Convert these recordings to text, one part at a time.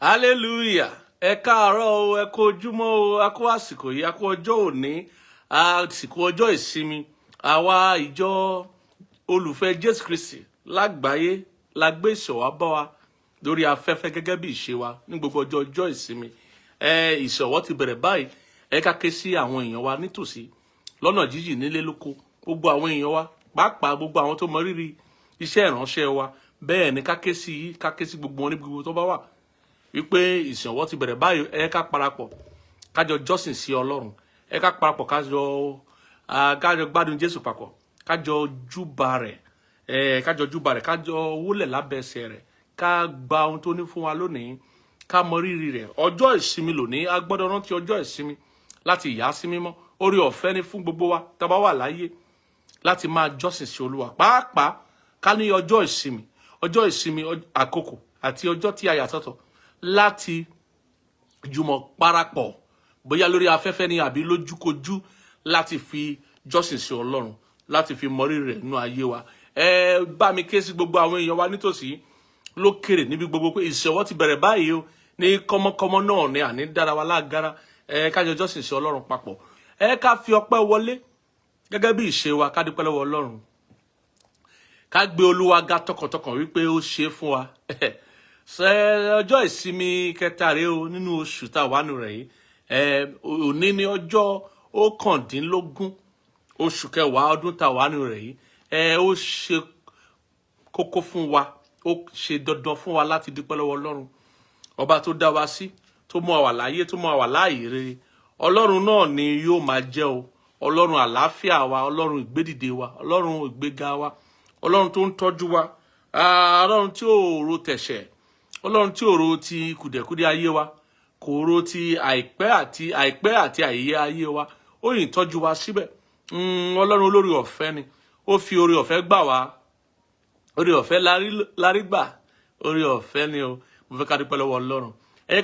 Hallelujah. Ẹ káàárọ̀ o, ẹ kú ojúmọ́ o, a kú àsìkò yìí, a kú ọjọ́ òní, àsìkò ọjọ́ ìsinmi. Àwa ìjọ olùfẹ́ Jésù Kristi lágbàáyé la gbé ìṣọ̀wá bá wa lórí afẹ́fẹ́ gẹ́gẹ́ bí ìṣe wa ní gbogbo ọjọ́ ìsinmi. Ìṣọ̀wọ́ ti bẹ̀rẹ̀ báyìí. Ẹ ká ké sí àwọn èèyàn wa nítòsí lọ́nà jíjìn nílé lóko. Gbogbo àwọn èèyàn wa, pàápàá gbogbo àwọn tó mọ rírì iṣẹ́ ìránṣẹ́ wa. Bẹ́ẹ̀ ni ká ké sí gbogbo wọn ní gbogbo tó bá wà. Wípé ìṣọ̀wọ́ ti bẹ̀rẹ̀ báyìí, ẹ ká parapọ̀ kájọ jọ́sìn sí Ọlọ́run, ẹ ká parapọ̀ kájọ gbádùn Jésù papọ̀, kájọ júbà rẹ̀, kájọ wólẹ̀ lábẹ́ ẹsẹ̀ rẹ̀, ká gba ohun tó ní fún wa lónìí, ká mọ rírì rẹ̀. Ọjọ́ ìsinmi lónìí, a gbọ́dọ̀ rántí ọjọ́ ìsinmi láti yà sí mímọ́. Oore ọ̀fẹ́ ni fún gbogbo wa tá bá wà láyé láti máa jọ́sìn sí Olúwa. Pàápàá ká ní ọjọ́ ìsinmi àkókò àti ọjọ́ tí a yà sọ́tọ̀ láti jùmọ̀ parapọ̀ bóyá lórí afẹ́fẹ́ ni àbí lójúkojú láti fi jọ́sìn sí Ọlọ́run, láti fi mọ rírì rẹ̀ nínú ayé wa. Bá mi ké sí gbogbo àwọn èèyàn wa nítòsí lókèrè níbi gbogbo pé ìṣọ̀wọ́ ti bẹ̀rẹ̀ báyìí o, ní kọ́mọ́kọ́mọ́ náà ni àní dára wa lágara. Kájọ jọ́sìn sí Ọlọ́run papọ̀. Ká fi ọpẹ́ wọlé gẹ́gẹ́ bí ìṣe wa, ká dúpẹ́ lọ́wọ́ Ọlọ́run. Ká gbé Olúwa ga tọkàntọkàn wípé ó ṣe é fún wa. Ọjọ́ ìsinmi kẹta rèé o nínú oṣù tá a wà nù rẹ̀ yìí. Òní ni ọjọ́ 19 oṣù kẹwàá ọdún tá a wà nù rẹ̀ yìí. Ó ṣe kókó fún wa, ó ṣe dandan fún wa láti dúpẹ́ lọ́wọ́ Ọlọ́run. Ọba tó dá wa sí, tó mú wa láyé, tó mú wa láàyè rere. Ọlọ́run náà ni yóò máa jẹ́ o. Ọlọ́run àlàáfíà wa, Ọlọ́run ìgbédìde wa, Ọlọ́run ìgbéga wa, Ọlọ́run tó ń tọ́jú wa, Ọlọ́run tí ò ro tẹ̀ṣẹ̀, Ọlọ́run tí ò ro ti kùdẹ̀kùdẹ̀ ayé wa, kò ro ti àìpẹ́ àti àìyé ayé wa, ó yìn tọ́jú wa síbẹ̀. Ọlọ́run olórí ọ̀fẹ́ ni, ó fi oore ọ̀fẹ́ gbà wá, oore ọ̀fẹ́ lárí gbà, oore ọ̀fẹ́ ni o. Mo fẹ́ ká dúpẹ́ lọ́wọ́ Ọlọ́run.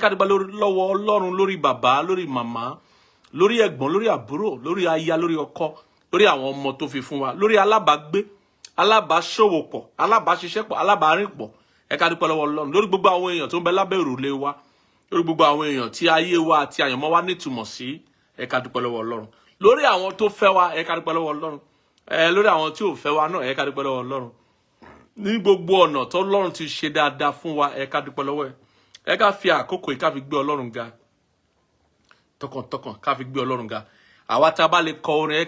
Ká dúpẹ́ lọ́wọ́ Ọlọ́run lórí bàbá, lórí màmá, lórí ẹ̀gbọ́n, lórí àbúrò, lórí aya, lórí ọkọ, lórí àwọn ọmọ tó fi fún wa, lórí alábàágbé, alábàáṣòwòpọ̀, alábàáṣiṣẹ́pọ̀, alábàárìnpọ̀. Ká dúpẹ́ lọ́wọ́ Ọlọ́run lórí gbogbo àwọn èèyàn tó ń bẹ lábẹ́ òrùlé wa, lórí gbogbo àwọn èèyàn tí ayé wa àti àyànmọ́ wa nítumọ̀ sí. Ká dúpẹ́ lọ́wọ́ Ọlọ́run lórí àwọn tó fẹ́ wa. Ká dúpẹ́ lọ́wọ́ Ọlọ́run lórí àwọn tí ò fẹ́ wa náà. Ká dúpẹ́ lọ́wọ́ Ọlọ́run ní gbogbo ọ̀nà tó Ọlọ́run ti ṣe dáadáa fún wa. Ká dúpẹ́ lọ́wọ́ ẹ̀. Ká fi àkókò yìí ká fi gbé Ọlọ́run ga tọkàntọkàn, ká fi gbé Ọlọ́run ga. Àwa tá a bá lè kọ orin,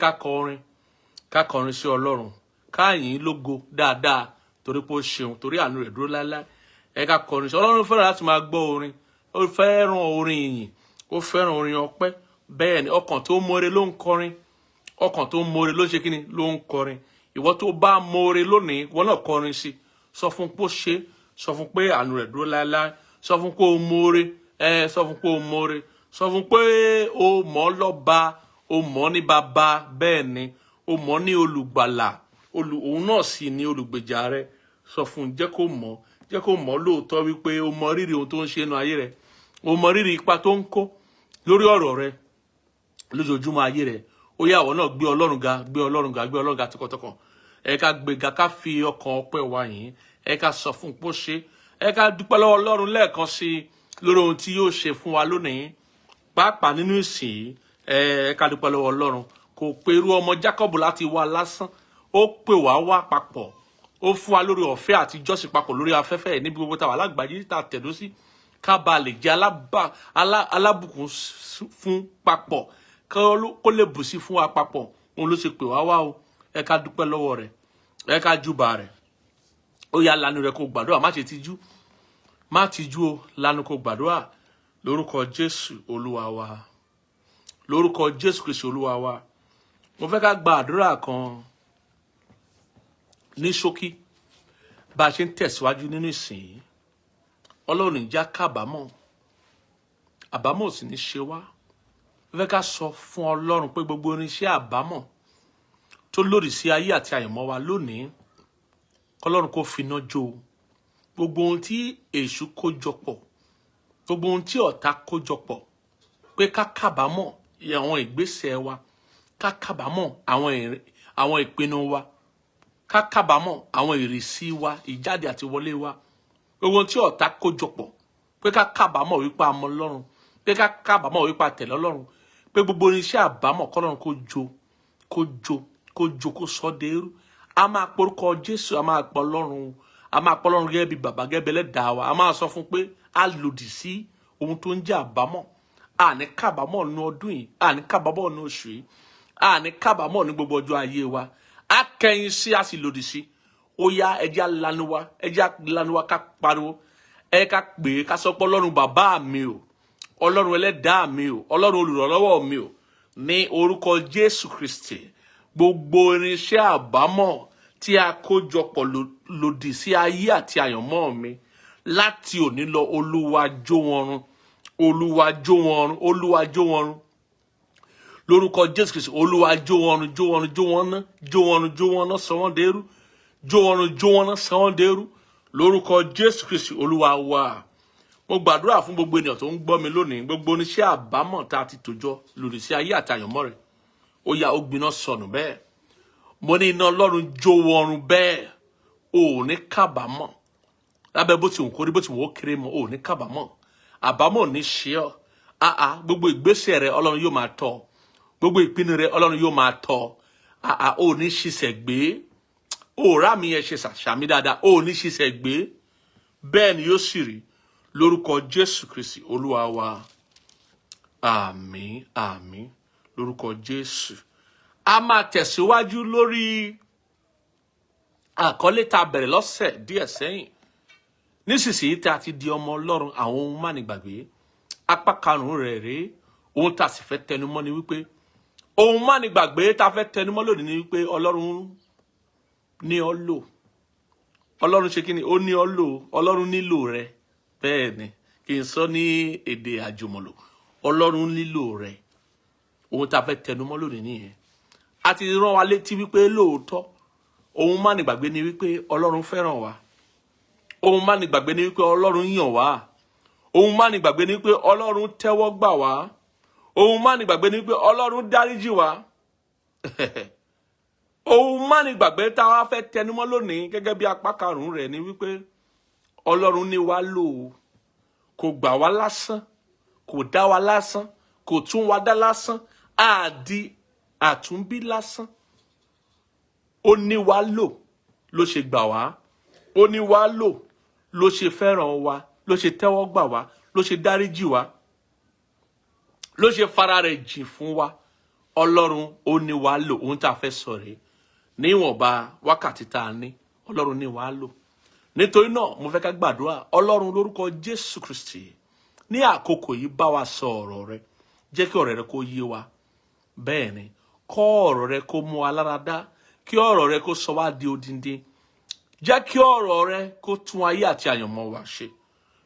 ká kọrin sí Ọlọ́run, ká yìn lógo dáadáa torí pé ó ṣeun, torí àánú rẹ̀ dúró láéláé. Ká kọrin sí Ọlọ́run. Fẹ́ràn láti máa gbọ́ orin, ó fẹ́ràn orin ìyìn, ó fẹ́ràn orin ọpẹ́. Bẹ́ẹ̀ ni ọkàn tó mọre ló ń kọrin, ọkàn tó mọre ló ṣe kíni ló ń kọrin. Ìwọ tó bá mọre lónìí, ìwọ náà kọrin sí, sọ fún pé ó ṣe, sọ fún pé àánú rẹ̀ dúró láéláé, sọ fún pé ó mọre, sọ fún pé ó mọre, sọ fún pé ó mọ̀ lọ́ba, ó mọ̀ ní bàbá. Bẹ́ẹ̀ ni ó mọ̀ ní olùgbàlà, òun náà sì ni olùgbèjà rẹ. Sọ fún, jẹ́ kó mọ̀ lóòótọ́ wípé ó mọ rírì ohun tó ń ṣe nínú ayé rẹ, ó mọ rírì ipa tó ń kó lórí ọ̀rọ̀ rẹ lójoojúmọ́ ayé rẹ. Ó yá ìwọ náà gbé Ọlọ́run ga, gbé Ọlọ́run ga, gbé Ọlọ́run ga tọkàntọkàn. Ká gbéga, ká fi ọkàn ọpẹ́ wa yìn. Ká sọ fún pé ó ṣe. Ká dúpẹ́ lọ́wọ́ Ọlọ́run lẹ́ẹ̀kan sí lórí ohun tí yóò ṣe fún wa lónìí, pàápàá nínú ìsìn yìí. Ká dúpẹ́ lọ́wọ́ Ọlọ́run. Kò pe irú ọmọ Jacob láti wá lásán, ó pè wá papọ̀, ó fún wa lórí ọ̀fẹ́ àti jọ́sìn papọ̀ lórí afẹ́fẹ́ yìí níbi gbogbo tá wà lágbàáyé tá tẹ̀dó sí, ká ba lè jẹ́ alábùkún fún papọ̀, kó lè bù sí fún wa papọ̀. Òun ló ṣe pè wá o. Ká dúpẹ́ lọ́wọ́ rẹ̀, ká júbà rẹ̀. Ó yá lanu rẹ̀ kó gbàdúrà, má ṣe tijú, má tijú o, lanu kó gbàdúrà lórúkọ Jésù Olúwa wa, lórúkọ Jésù Kristi Olúwa wa. Mo fẹ́ ká gba àdúrà kan ní ṣókí bá a ṣe ń tẹ̀síwájú nínú ìsìn yìí. Ọlọ́run ìjà kábàámọ̀, àbámọ̀ sì ní ṣe wá. Mo fẹ́ ká sọ fún Ọlọ́run pé gbogbo irinṣẹ́ àbámọ̀ tó lòdì sí ayé àti àyànmọ́ wa lónìí, k'Ọlọ́run kó finá jó. Gbogbo ohun tí èṣù kó jọpọ̀, gbogbo ohun tí ọ̀tá kó jọpọ̀, pé ká kábàámọ̀ àwọn ìgbésẹ̀ wa, ká kábàámọ̀ àwọn ìpinnu wa, ká kábàámọ̀ àwọn ìrísí wa, ìjáde àti wọlé wa. Gbogbo ohun tí ọ̀tá kó jọpọ̀ pé ká kábàámọ̀ wípé a mọ Ọlọ́run, pé ká kábàámọ̀ wípé a tẹ̀lé Ọlọ́run, pé gbogbo iṣẹ́ àbámọ̀ k'Ọlọ́run kó jó kó sọ dẹrú. A máa porúkọ Jésù, a máa pọ̀ Ọlọ́run, a máa pọ̀ Ọlọ́run gẹ́gẹ́ bí bàbá, gẹ́gẹ́ bí ẹlẹ́dàá wa. A máa sọ fún pé a lòdì sí ohun tó ń jẹ́ àbámọ̀. A ní kábàámọ̀ ní ọdún yìí, a ní kábàámọ̀ ní oṣù yìí, a ní kábàámọ̀ ní gbogbo ọjọ́ ayé wa. A kẹ̀yìn sí, a sì lòdì sí. Ó yá, ẹ jẹ́ á lanu wa ká pariwo, ẹ ká pè é, ká sọ pé Ọlọ́run bàbá mi o, Ọlọ́run ẹlẹ́dàá mi o, Ọlọ́run olùrànlọ́wọ́ mi o, ní orúkọ Jésù Kristi, gbogbo irinṣẹ́ àbámọ̀ tí a kó jọpọ̀ lòdì sí ayé àti àyànmọ́ mi láti òní lọ, Olúwa jó wọn run, Olúwa jó wọn run, Olúwa jó wọn run. Lórúkọ Jésù Kristi, Olúwa jó wọn run, jó wọn run, jó wọn ná, jó wọn run, jó wọn ná, sọ wọ́n dẹrú, jó wọn run, jó wọn ná, sọ wọ́n dẹrú. Lórúkọ Jésù Kristi, Olúwa wa. Mo gbàdúrà fún gbogbo ènìyàn tó ń gbọ́ mi lónìí, gbogbo oníṣẹ́ àbámọ̀ tá a ti tòjọ lòdì sí ayé àti àyànmọ́ rẹ̀. Ó yá, ó gbiná sọnù bẹ́ẹ̀. Mo ní iná Ọlọ́run jó wọn run bẹ́ẹ̀. O ò ní kábàámọ̀. Lábẹ́ bó ti wù kó rí, bó ti wù ó kéré mọ́, o ò ní kábàámọ̀. Àbámọ̀ ò ní ṣe ọ́. Gbogbo ìgbésẹ̀ rẹ Ọlọ́run yóò máa tọ́. Gbogbo ìpinnu rẹ Ọlọ́run yóò máa tọ́. O ò ní ṣiṣẹ́ gbé. O ò rá mi yẹn ṣe ṣàmì dáadáa. O ò ní ṣiṣẹ́ gbé. Bẹ́ẹ̀ ni yóò sì rí. Lórúkọ Jésù Kristi, Olúwa wa. Àmín, àmín. Lórúkọ Jésù. A máa tẹ̀síwájú lórí àkọlé tá a bẹ̀rẹ̀ lọ́sẹ̀ díẹ̀ sẹ́yìn. Nísinsìnyí tí a ti di ọmọ Ọlọ́run, àwọn ohun mánigbàgbé. Apá karùn-ún rẹ̀ rèé. Ohun tá a sì fẹ́ tẹnumọ́ ni wípé ohun mánigbàgbé tá a fẹ́ tẹnumọ́ lónìí ni wípé Ọlọ́run ní ọ lò. Ọlọ́run ṣe kí ni? Ó ní ọ lò. Ọlọ́run nílò rẹ. Bẹ́ẹ̀ ni, kì í sọ ní èdè àjùmọ̀lò. Ọlọ́run nílò rẹ. Ohun tá a fẹ́ tẹnumọ́ lónìí nìyẹn. A ti rán wa létí wípé lóòótọ́ ohun mánigbàgbé ni wípé Ọlọ́run fẹ́ràn wa. Ohun mánigbàgbé ni wípé Ọlọ́run yàn wá. Ohun mánigbàgbé ni wípé Ọlọ́run tẹ́wọ́ gbà wá. Ohun mánigbàgbé ni wípé Ọlọ́run dáríjì wá. Ohun mánigbàgbé tá a wá fẹ́ tẹnumọ́ lónìí gẹ́gẹ́ bí apá karùn-ún rẹ̀ ni wípé Ọlọ́run ní wa lò. Kò gbà wá lásán, kò dá wa lásán, kò tún wa dá lásán, àdí àtúnbí lásán. Ó ní wa lò ló ṣe gbà wá. Ó ní wa lò ló ṣe fẹ́ràn wa, ló ṣe tẹ́wọ́ gbà wá, ló ṣe dáríjì wá, ló ṣe fara rẹ̀ jìn fún wa. Ọlọ́run ó ní wa lò. Ohun tá a fẹ́ sọ rèé. Níwọ̀nba wákàtí tá a ní, Ọlọ́run ní wa lò. Nítorí náà mo fẹ́ ká gbàdúrà. Ọlọ́run lórúkọ Jésù Kristi, ní àkókò yìí bá wa sọ ọ̀rọ̀ rẹ. Jẹ́ kí ọ̀rọ̀ rẹ kó yé wa. Bẹ́ẹ̀ ni, kọ́ ọ̀rọ̀ rẹ kó mú wa lára dá. Kí ọ̀rọ̀ rẹ kó sọ wá di odindi. Jẹ́ kí ọ̀rọ̀ rẹ kó tún ayé àti àyànmọ́ wa ṣe.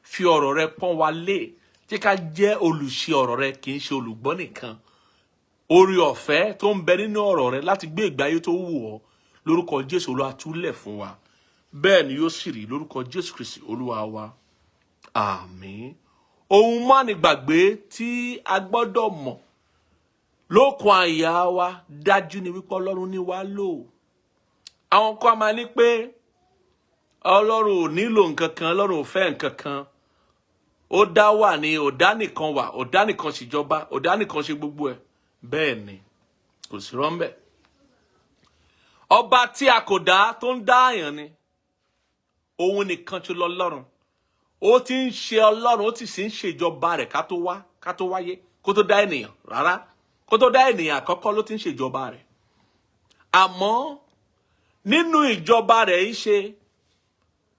Fi ọ̀rọ̀ rẹ pọ́n wa lé. Jẹ́ ká jẹ́ olùṣe ọ̀rọ̀ rẹ, kì í ṣe olùgbọ́ nìkan. Oore ọ̀fẹ́ tó ń bẹ nínú ọ̀rọ̀ rẹ láti gbé ìgbé ayé tó wù ọ́, lórúkọ Jésù Olúwa túlẹ̀ fún wa. Bẹ́ẹ̀ ni yóò sì rí lórúkọ Jésù Kristi Olúwa wa. Àmín. Ohun mánigbàgbé tí a gbọ́dọ̀ mọ̀ lókun àyà wa dájú ni wípé Ọlọ́run ní wa lò. Àwọn kan máa ní pé Ọlọ́run ò nílò nǹkan kan, Ọlọ́run ò fẹ́ nǹkan kan. Ó dá wà ní, ó dá nìkan wà, ó dá nìkan ṣèjọba, ó dá nìkan ṣe gbogbo ẹ̀. Bẹ́ẹ̀ ni, kò sí rọ́ńbẹ́. Ọba tí a kò dá tó ń dá àyàn ni. Òun nìkan tó lọ́lọ́run. Ó ti ń ṣe Ọlọ́run, ó ti sì ń ṣèjọba rẹ̀ ká tó wáyé, kó tó dá ènìyàn rárá. Kó tó dá ènìyàn àkọ́kọ́ ló ti ń ṣèjọba rẹ̀. Àmọ́ nínú ìjọba rẹ̀ ń ṣe,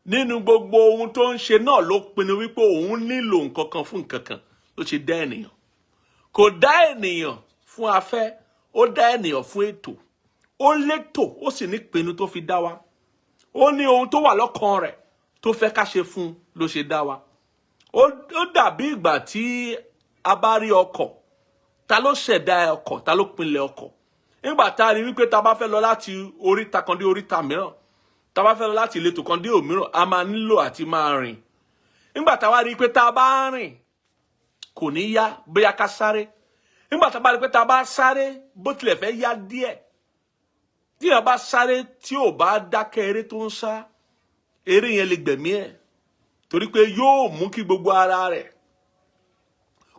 nínú gbogbo ohun tó ń ṣe náà ló pinnu wípé òun nílò nǹkan kan fún nǹkan kan ló ṣe dá ènìyàn. Kò dá ènìyàn fún afẹ́, ó dá ènìyàn fún ètò. Ó létò, ó sì ní pinnu tó fi dá wa. Ó ní ohun tó wà lọ́kàn rẹ̀ tó fẹ́ ká ṣe fún ló ṣe dá wa. Ó dàbí ìgbà tí a bá rí ọkọ̀. Ta ló ṣẹ̀dá ọkọ̀? Ta ló pinlẹ̀ ọkọ̀? Nígbà tá a rí wípé ta bá fẹ́ lọ láti oríta kan dé oríta mìíràn, ta bá fẹ́ lọ láti ìletò kan dé òmíràn, a máa nílò àti máa rìn. Nígbà tá a rí pé ta bá rìn kò ní yá, bóyá ká sáré. Nígbà tá a bá rí pé ta bá sáré bó tilẹ̀ fẹ́ yá díẹ̀. Tí a bá sáré tí ò bá dákẹ́ eré tó ń sá, eré yẹn lè gbẹ̀mí ẹ̀. torí pé yóò mú kí gbogbo ara rẹ̀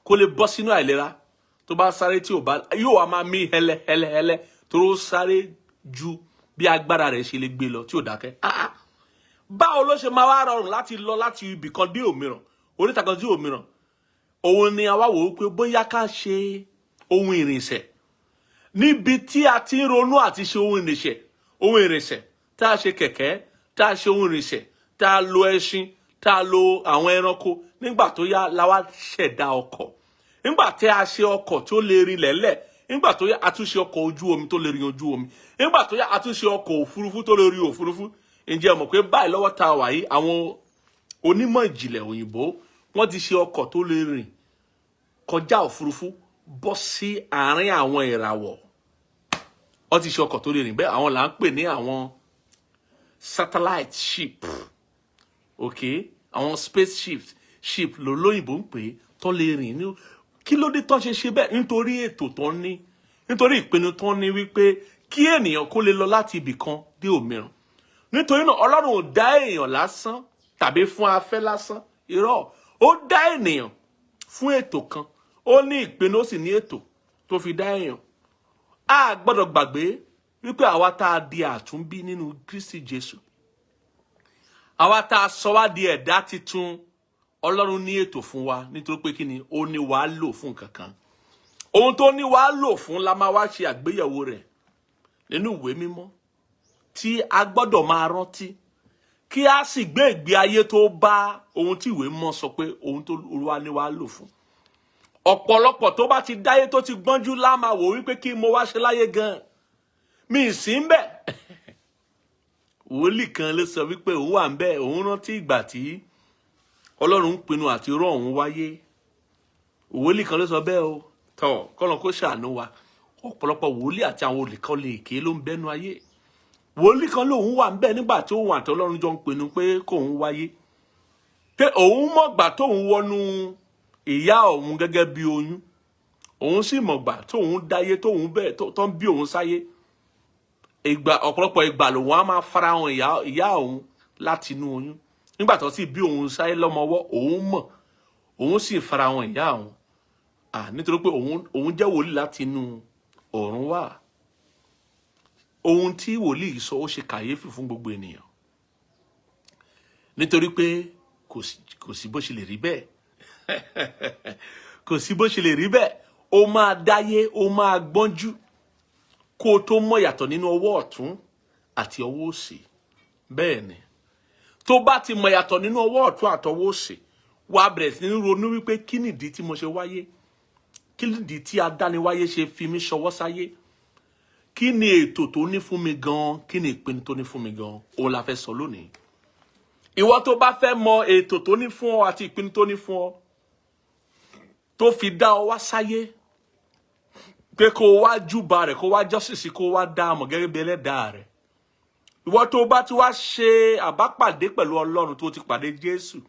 kó lè bọ́ sínú àìlera. Tó bá sáré tí ò bá yóò wá máa mí hẹlẹhẹlẹ tó sáré ju bí agbára rẹ̀ ṣe lè gbé lọ tí ò dákẹ́. Báwo ló ṣe máa wá rọrùn láti lọ láti ibì kan dé òmíràn, oríta kan dé òmíràn? Òun ni àwa wò ó pé bóyá ká ṣe ohun ìrìnsẹ̀ níbi tí a ti ń ronú àti ṣe ohun ìrìnsẹ̀ tá a ṣe kẹ̀kẹ́, tá a ṣe ohun ìrìnsẹ̀, tá a lo ẹṣin, tá a lo àwọn ẹranko. Nígbà tó yá la wá ṣẹ̀dá ọkọ̀. Nígbà tí a ṣe ọkọ̀ tó lè rìn lẹ́lẹ̀, nígbà tó yá a tún ṣe ọkọ̀ ojú omi tó lè rìn ojú omi, nígbà tó yá a tún ṣe ọkọ̀ òfurufú tó lè rìn òfurufú. Ǹjẹ́ mọ̀ pé báyìí lọ́wọ́ tá a wà yìí àwọn onímọ̀ ìjìnlẹ̀ òyìnbó wọ́n ti ṣe ọkọ̀ tó lè rìn kọjá òfurufú bọ́ sí àárín àwọn ìràwọ̀. Wọ́n ti ṣe ọkọ̀ tó lè rìn bẹ́ẹ̀, àwọn là ń pè ní àwọn satellite ship, okay, àwọn spaceship lólóyìnbó ń pè é, tó lè rìn ní. Kí ló dé tó ṣe ṣe bẹ́ẹ̀? Nítorí ètò tó ní, nítorí ìpinnu tó ní wípé kí ènìyàn kó lè lọ láti ibì kan dé òmíràn. Nítorí náà Ọlọ́run ò dá èèyàn lásán tàbí fún afẹ́ lásán. Irọ́, ó dá ènìyàn fún ètò kan. Ó ní ìpinnu, ó sì ní ètò tó fi dá èèyàn. A gbọ́dọ̀ gbàgbé wípé àwa tá a di àtúnbí nínú Kristi Jésù, àwa tá a sọ wá di ẹ̀dá titun, Ọlọ́run ní ètò fún wa. Nítorí pé kí ni? Ó ní wàá lò fún kankan. Ohun tó ní wàá lò fún la máa wá ṣe àgbéyẹ̀wò rẹ̀ nínú ìwé mímọ́ tí a gbọ́dọ̀ máa rántí kí a sì gbé ìgbé ayé tó bá ohun tí ìwé mọ́ sọ pé ohun tó Olúwa ní wàá lò fún. Ọ̀pọ̀lọpọ̀ tó bá ti dáyé tó ti gbọ́njú lá máa wò wípé kí mo wá ṣe láyé gan, mi ì sí ń bẹ̀. Wòlíì kan ló sọ wípé òun wà ń bẹ̀, òun rántí ìgbà tí Ọlọ́run ń pinnu àti rán òun wáyé. Wòlíì kan ló sọ bẹ́ẹ̀ o. Tọ́ kọ́lọ́n kó ṣàánú wa. Ọ̀pọ̀lọpọ̀ wòlíì àti àwọn olùkọ́lé èké ló ń bẹ́nu ayé. Wòlíì kan lòun wà ń bẹ̀ nígbà tí òun àti Ọlọ́run jọ ń pinnu pé kóun wáyé, pé òun mọ̀gbà tóun wọnú ìyá òun gẹ́gẹ́ bí oyún, òun sì mọ̀gbà tóun dáyé tóun bẹ́ẹ̀ tó ń bí òun sáyé. Ọ̀pọ̀lọpọ̀ ìgbà lòun á máa farahàn ìyá òun láti inú oyún. Nígbà tó sì bí òun sáyé lọ́mọwọ́, òun mọ̀, òun sì farahàn ìyá òun. Nítorí pé òun jẹ́ wòlíì láti inú ọ̀run wá. Ohun tí wòlíì sọ ó ṣe kàyéfì fún gbogbo ènìyàn. Nítorí pé kò sí bó ṣe lè rí bẹ́ẹ̀. Kò sí bó ṣe lè rí bẹ́ẹ̀. Ó máa dáyé, ó máa gbọ́njú kó tó mọ̀ yàtọ̀ nínú ọwọ́ ọ̀tún àti ọwọ́ òsì. Bẹ́ẹ̀ ni. Tó bá ti mọ̀ yàtọ̀ nínú ọwọ́ ọ̀tún àtọwọ́ òsì, wá bẹ̀rẹ̀ sí ní ronú wípé kí nìdí tí mo ṣe wáyé? Kí nìdí tí adániwáyé ṣe fi mí ṣọwọ́ sáyé? Kí ni ètò tó ní fún mi gan? Kí ni ìpinnu tó ní fún mi gan? Òun la fẹ́ sọ lónìí. Ìwọ tó bá fẹ́ mọ ètò tó ní fún ọ àti ìpinnu tó ní fún ọ, tó fi dá ọ wá sáyé, pé kó wá júbà rẹ̀, kó wá jọ́sìn, kó wá dá a mọ̀ gẹ́gẹ́ bí ẹlẹ́dàá rẹ̀. Ìwọ tó bá ti wá ṣe àbápàdé pẹ̀lú Ọlọ́run, tó ti pàdé Jésù,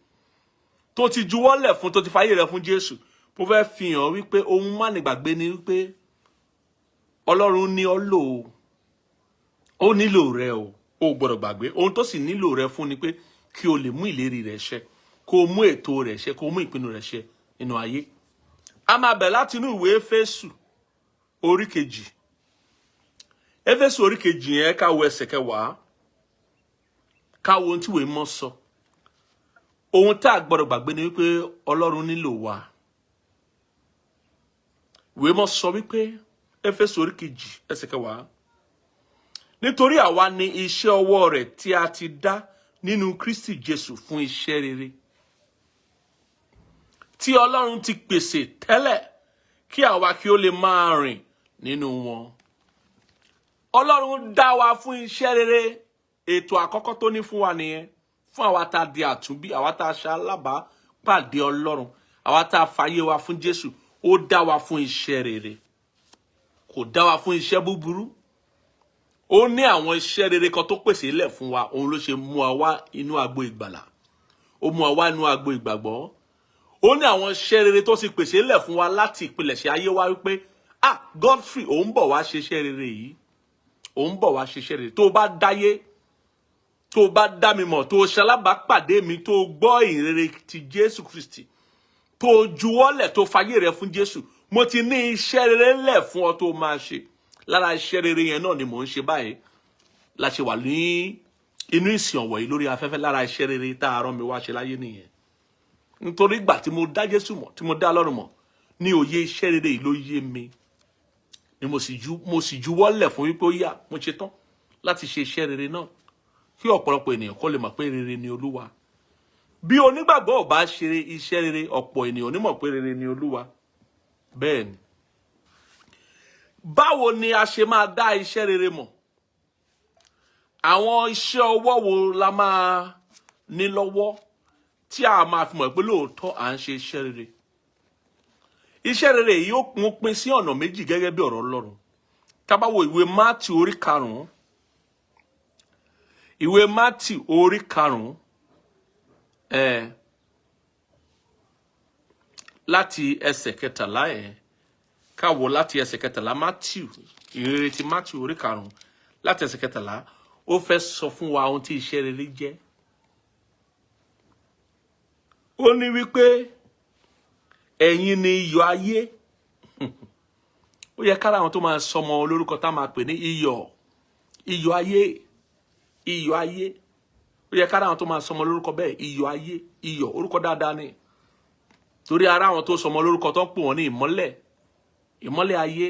tó ti juwọ́lẹ̀ fún, tó ti fàyè rẹ̀ fún Jésù, mo fẹ́ fi hàn wípé ohun má ní gbàgbé ni wípé Ọlọ́run ní ọ lò ó. Ó nílò rẹ o. O gbọ́dọ̀ gbàgbé. Ohun tó sì nílò rẹ fún ni pé kí o lè mú ìlérí rẹ̀ ṣẹ, kó o mú ètò rẹ̀ ṣẹ, kó o mú ìpinnu rẹ̀ ṣẹ nínú ayé. A máa bẹ̀ láti inú ìwé Éfésù orí kejì. Éfésù orí kejì yẹn ká wo ẹsẹ̀ kẹwàá. Ká wo ohun tí ìwé mọ́ sọ. Ohun tá a gbọ́dọ̀ gbàgbé ni wípé Ọlọ́run nílò wa. Ìwé mọ́ sọ wípé Éfésù orí kejì ẹsẹ̀ kẹwàá. Nítorí àwa ni iṣẹ́ ọwọ́ rẹ̀ tí a ti dá nínú Kristi Jésù fún iṣẹ́ rere, tí Ọlọ́run ti pèsè tẹ́lẹ̀ kí àwa kí ó lè máa rìn nínú wọn. Ọlọ́run dá wa fún iṣẹ́ rere. Ètò àkọ́kọ́ tó ní fún wa nìyẹn. Fún àwa tá a di àtúnbí, àwa tá a ṣe alábàápàdé Ọlọ́run, àwa tá a fàyè wa fún Jésù, ó dá wa fún iṣẹ́ rere. Kò dá wa fún iṣẹ́ búburú. Ó ní àwọn iṣẹ́ rere kan tó pèsè lẹ̀ fún wa. Òun ló ṣe mú wa wá inú agbo ìgbàlà. Ó mú wa wá inú agbo ìgbàgbọ́. Ó ní àwọn iṣẹ́ rere tó sì pèsè lẹ̀ fún wa láti ìpilẹ̀ṣẹ̀ ayé wa wípé Godfrey òun bọ̀ wá ṣe iṣẹ́ rere yìí. Òun bọ̀ wá ṣe iṣẹ́ rere. Tó bá dáyé, tó bá dá mi mọ̀, tó ṣalábàápàdé mi, tó gbọ́ ìrere ti Jésù Kristi, tó juwọ́lẹ̀, tó fayé rẹ̀ fún Jésù, mo ti ní iṣẹ́ rere lẹ̀ fún ọ tó máa ṣe. Lára iṣẹ́ rere yẹn náà ni mò ń ṣe báyìí. La ṣe wà ní inú ìsìn ọ̀wọ̀ yìí lórí afẹ́fẹ́. Lára iṣẹ́ rere tá a rán mi wá ṣe láyé nìyẹn. Nítorí ìgbà tí mo dá Jésù mọ̀, tí mo dá Ọlọ́run mọ̀, ní òye iṣẹ́ rere yìí ló yé mi. Ni mo sì juwọ́lẹ̀ fún wípé ó yá, mo ṣe tán láti ṣe iṣẹ́ rere náà. Kí ọ̀pọ̀lọpọ̀ ènìyàn kó lè mọ̀ pé rere ni Olúwa. Bí onígbàgbọ́ ò bá ṣe iṣẹ́ rere, ọ̀pọ̀ ènìyàn ní mọ̀ pé rere ni Olúwa. Bẹ́ẹ̀ ni. Báwo ni a ṣe máa dá iṣẹ́ rere mọ̀? Àwọn iṣẹ́ ọwọ́ wo la máa ní lọ́wọ́ tí a máa fi mọ̀ pé lóòótọ́ à ń ṣe iṣẹ́ rere? Iṣẹ́ rere yìí ó pín sí ọ̀nà méjì gẹ́gẹ́ bí ọ̀rọ̀ Ọlọ́run. Tá bá wo ìwé Mátíù orí 5. Ìwé Mátíù orí 5. Láti ẹsẹ̀ 13 ká wò láti ẹsẹ̀ 13 Mátíù, ìrere ti Mátíù orí 5 láti ẹsẹ̀ 13 ó fẹ́ sọ fún wa ohun tí iṣẹ́ rere jẹ́. Ó ní wípé ẹ̀yin ni iyọ̀ ayé. Ó yẹ kára àwọn tó máa sọmọ lórúkọ tá máa pè ní iyọ̀ ayé, iyọ̀ ayé. Ó yẹ kára àwọn tó máa sọmọ lórúkọ bẹ́ẹ̀, iyọ̀ ayé, iyọ̀, orúkọ dáadáa ni. Torí ara àwọn tó sọmọ lórúkọ tó ń pè wọ́n ní ìmọ́lẹ̀ ayé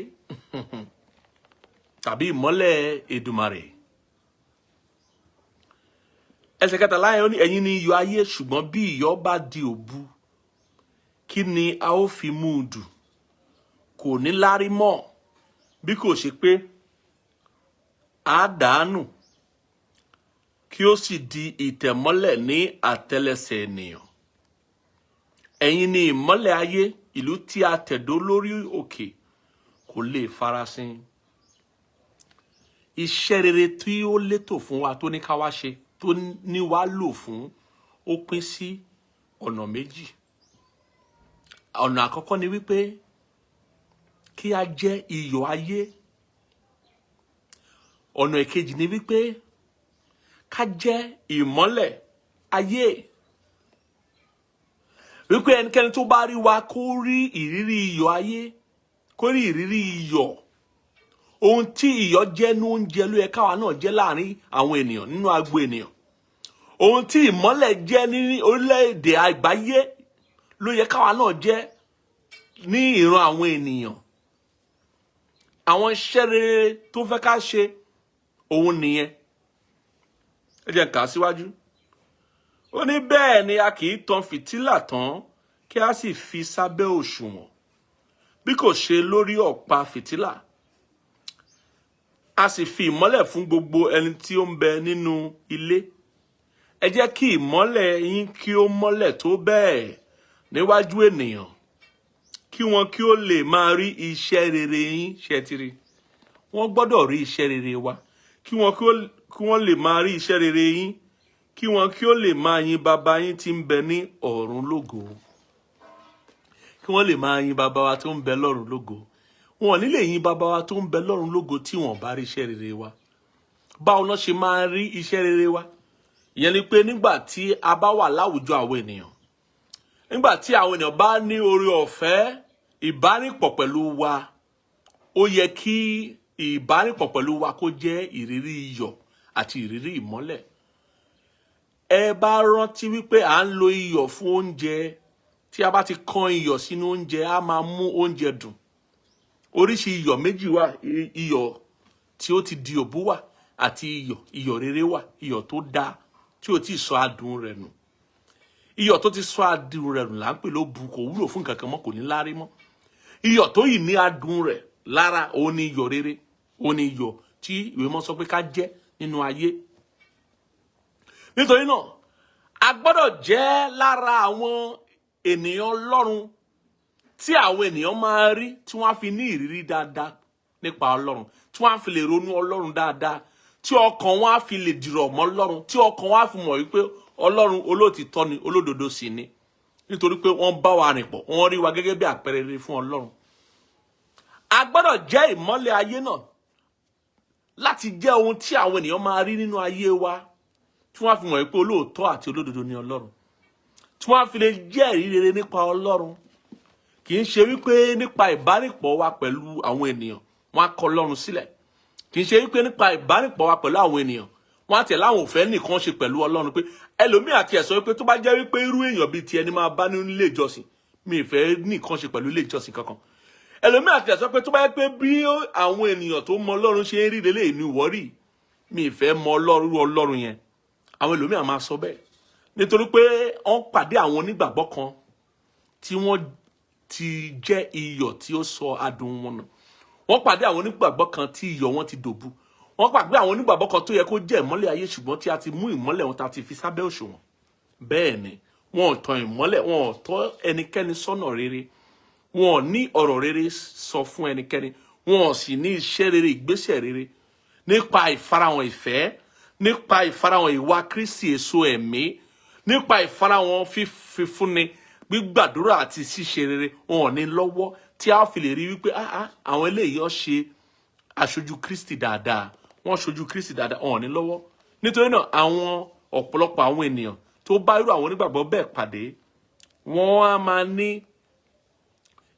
tàbí ìmọ́lẹ̀ Èdùmàrè. Ẹsẹ̀ 13 ó ní ẹ̀yin ni iyọ̀ ayé, ṣùgbọ́n bí iyọ̀ bá di òbu, kí ni a ó fi mú un dùn? Kò ní lárí mọ́, bí kò ṣe pé a dànù kí ó sì di ìtẹ̀mọ́lẹ̀ ní àtẹ́lẹsẹ̀ ènìyàn. Ẹ̀yin ni ìmọ́lẹ̀ ayé, ìlú tí a tẹ̀dó lórí òkè kò lè farasin. Iṣẹ́ rere tí ó létò fún wa tó ní ká wá ṣe, tó ní wá lò fún, ó pín sí ọ̀nà méjì. Ọ̀nà àkọ́kọ́ ni wípé kí a jẹ́ iyọ̀ ayé. Ọ̀nà èkejì ni wípé ká jẹ́ ìmọ́lẹ̀ ayé. Wípé ẹnikẹ́ni tó bá rí wa kó rí ìrírí iyọ̀ ayé, kó rí ìrírí iyọ̀. Ohun tí iyọ̀ jẹ́ ní oúnjẹ ló yẹ káwa náà jẹ́ láàrin àwọn ènìyàn, nínú agbo ènìyàn. Ohun tí ìmọ́lẹ̀ jẹ́ ní orílẹ̀-èdè àgbáyé ló yẹ káwa náà jẹ́ ní ìran àwọn ènìyàn. Àwọn iṣẹ́ rere tó fẹ́ ká ṣe òun nìyẹn. Ẹ jẹ́ n kà síwájú. Ó ní bẹ́ẹ̀ ni a kì í tan fìtílà tán kí a sì fi sábẹ́ òṣùwọ̀n, bí kò ṣe lórí ọ̀pá fìtílà. A sì fi ìmọ́lẹ̀ fún gbogbo ẹni tí ó ń bẹ nínú ilé. Ẹ jẹ́ kí ìmọ́lẹ̀ yín kí ó mọ́lẹ̀ tó bẹ́ẹ̀ níwájú ènìyàn, kí wọn kí ó lè máa rí iṣẹ́ rere yín. Ṣẹ́tìrì, wọ́n gbọ́dọ̀ rí iṣẹ́ rere wa, kí wọ́n lè máa rí iṣẹ́ rere yín, kí wọn kí ó lè máa yin bàbá yín tí ń bẹ ní ọ̀run lógo. Kí wọ́n lè máa yin bàbá wa tó ń bẹ lọ́run lógo. Wọn ò ní lè yin bàbá wa tó ń bẹ lọ́run lógo tí wọ́n bá rí iṣẹ́ rere wa. Báwo náà ṣe máa rí iṣẹ́ rere wa? Ìyẹn ni pé nígbà tí a bá wà láwùjọ àwọn ènìyàn, nígbà tí àwọn ènìyàn bá ní oore ọ̀fẹ́ ìbárìpọ̀ pẹ̀lú wa, ó yẹ kí ìbárìpọ̀ pẹ̀lú wa kó jẹ́ ìrírí iyọ̀ àti ìrírí ìmọ́lẹ̀. Ẹ bá rántí wípé à ń lo iyọ̀ fún oúnjẹ. Tí a bá ti kan iyọ̀ sínú oúnjẹ, á máa mú oúnjẹ dùn. Oríṣi iyọ̀ méjì wà, iyọ̀ tí ó ti di òbú wà àti iyọ̀ rere wà, iyọ̀ tó dáa tí ó ti sọ adùn rẹ̀ nù. Iyọ̀ tó ti sọ adùn rẹ̀ nù là ń pè lóbu, kò wúlò fún nǹkan kan mọ́, kò ní lárí mọ́. Iyọ̀ tó yìí ní adùn rẹ̀ lára, òun ni iyọ̀ rere, òun ni iyọ̀ tí ìwé mọ́ sọ pé ká jẹ́ nínú ayé. Nítorí náà, a gbọ́dọ̀ jẹ́ lára àwọn ènìyàn Ọlọ́run tí àwọn ènìyàn máa rí, tí wọ́n á fi ní ìrírí dáadáa nípa Ọlọ́run, tí wọ́n á fi lè ronú Ọlọ́run dáadáa, tí ọkàn wọn á fi lè dìrọ̀ mọ́ Ọlọ́run, tí ọkàn wọn á fi mọ̀ wípé Ọlọ́run olóòtítọ́ ni, olódodo sì ni. Nítorí pé wọ́n bá wa rìn pọ̀, wọ́n rí wa gẹ́gẹ́ bí àpẹẹrẹ rere fún Ọlọ́run. A gbọ́dọ̀ jẹ́ ìmọ́lẹ̀ ayé náà láti jẹ́ ohun tí àwọn ènìyàn máa rí nínú ayé wa, tí wọ́n á fi mọ̀ pé olóòótọ́ àti olódodo ni Ọlọ́run, tí wọ́n á fi lè jẹ́rìí rere nípa Ọlọ́run. Kì í ṣe wípé nípa ìbánipọ̀ wa pẹ̀lú àwọn ènìyàn wọ́n á kọ Ọlọ́run sílẹ̀. Kì í ṣe wípé nípa ìbánipọ̀ wa pẹ̀lú àwọn ènìyàn wọ́n á tẹ̀ láwọn òfẹ́ nìkan ṣe pẹ̀lú Ọlọ́run, pé ẹlòmíì àti ẹ̀sọ́ wípé tó bá jẹ́ wípé irú èèyàn bíi tiẹ̀ ni máa bá nínú ilé ìjọsìn, mi ìfẹ́ nìkan ṣe pẹ̀lú ilé ìjọsìn kankan. Ẹlòmíì àti ẹ̀sọ́ pé tó bá jẹ́ pé bí àwọn ènìyàn tó mọ Ọlọ́run ṣe ń rí lélẹ̀ ní ìwọ́rì, mi ìfẹ́ mọ Ọlọ́run yẹn. Àwọn ẹlòmíì á máa sọ bẹ́ẹ̀ nítorí pé wọ́n pàdé àwọn onígbàgbọ́ kan tí wọ́n ti jẹ́ iyọ̀ tí ó sọ adùn wọn nù. Wọ́n pàdé àwọn onígbàgbọ́ kan tí iyọ̀ wọn ti dòbu. Wọ́n pàdé àwọn onígbàgbọ́ kan tó yẹ kó jẹ́ ìmọ́lẹ̀ ayé ṣùgbọ́n tí a ti mú ìmọ́lẹ̀ wọn tá ti fi sábẹ́ òṣùwọ̀n. Bẹ́ẹ̀ ni wọn ò tan ìmọ́lẹ̀, wọn ò tọ́ ẹnikẹ́ni sọ́nà rere, wọn ò ní ọ̀rọ̀ rere sọ fún ẹnikẹ́ni, wọn ò sì ní iṣẹ́ rere, ìgbésẹ̀ rere nípa ìfarahàn ìfẹ́, nípa ìfarahàn ìwà Kristi, èso ẹ̀mí, nípa ìfarahàn fífúnni, gbígbàdúrà àti ṣíṣe rere. Wọn ò ní lọ́wọ́ tí a fi lè rí wípé àwọn eléyìí ó ṣe aṣojú Kristi dáadáa, wọ́n ṣojú Kristi dáadáa, wọn ò ní lọ́wọ́. Nítorí náà àwọn ọ̀pọ̀lọpọ̀ àwọn ènìyàn tó bá irú àwọn onígbàgbọ́ bẹ́ẹ̀ pàdé, wọ́n á máa ní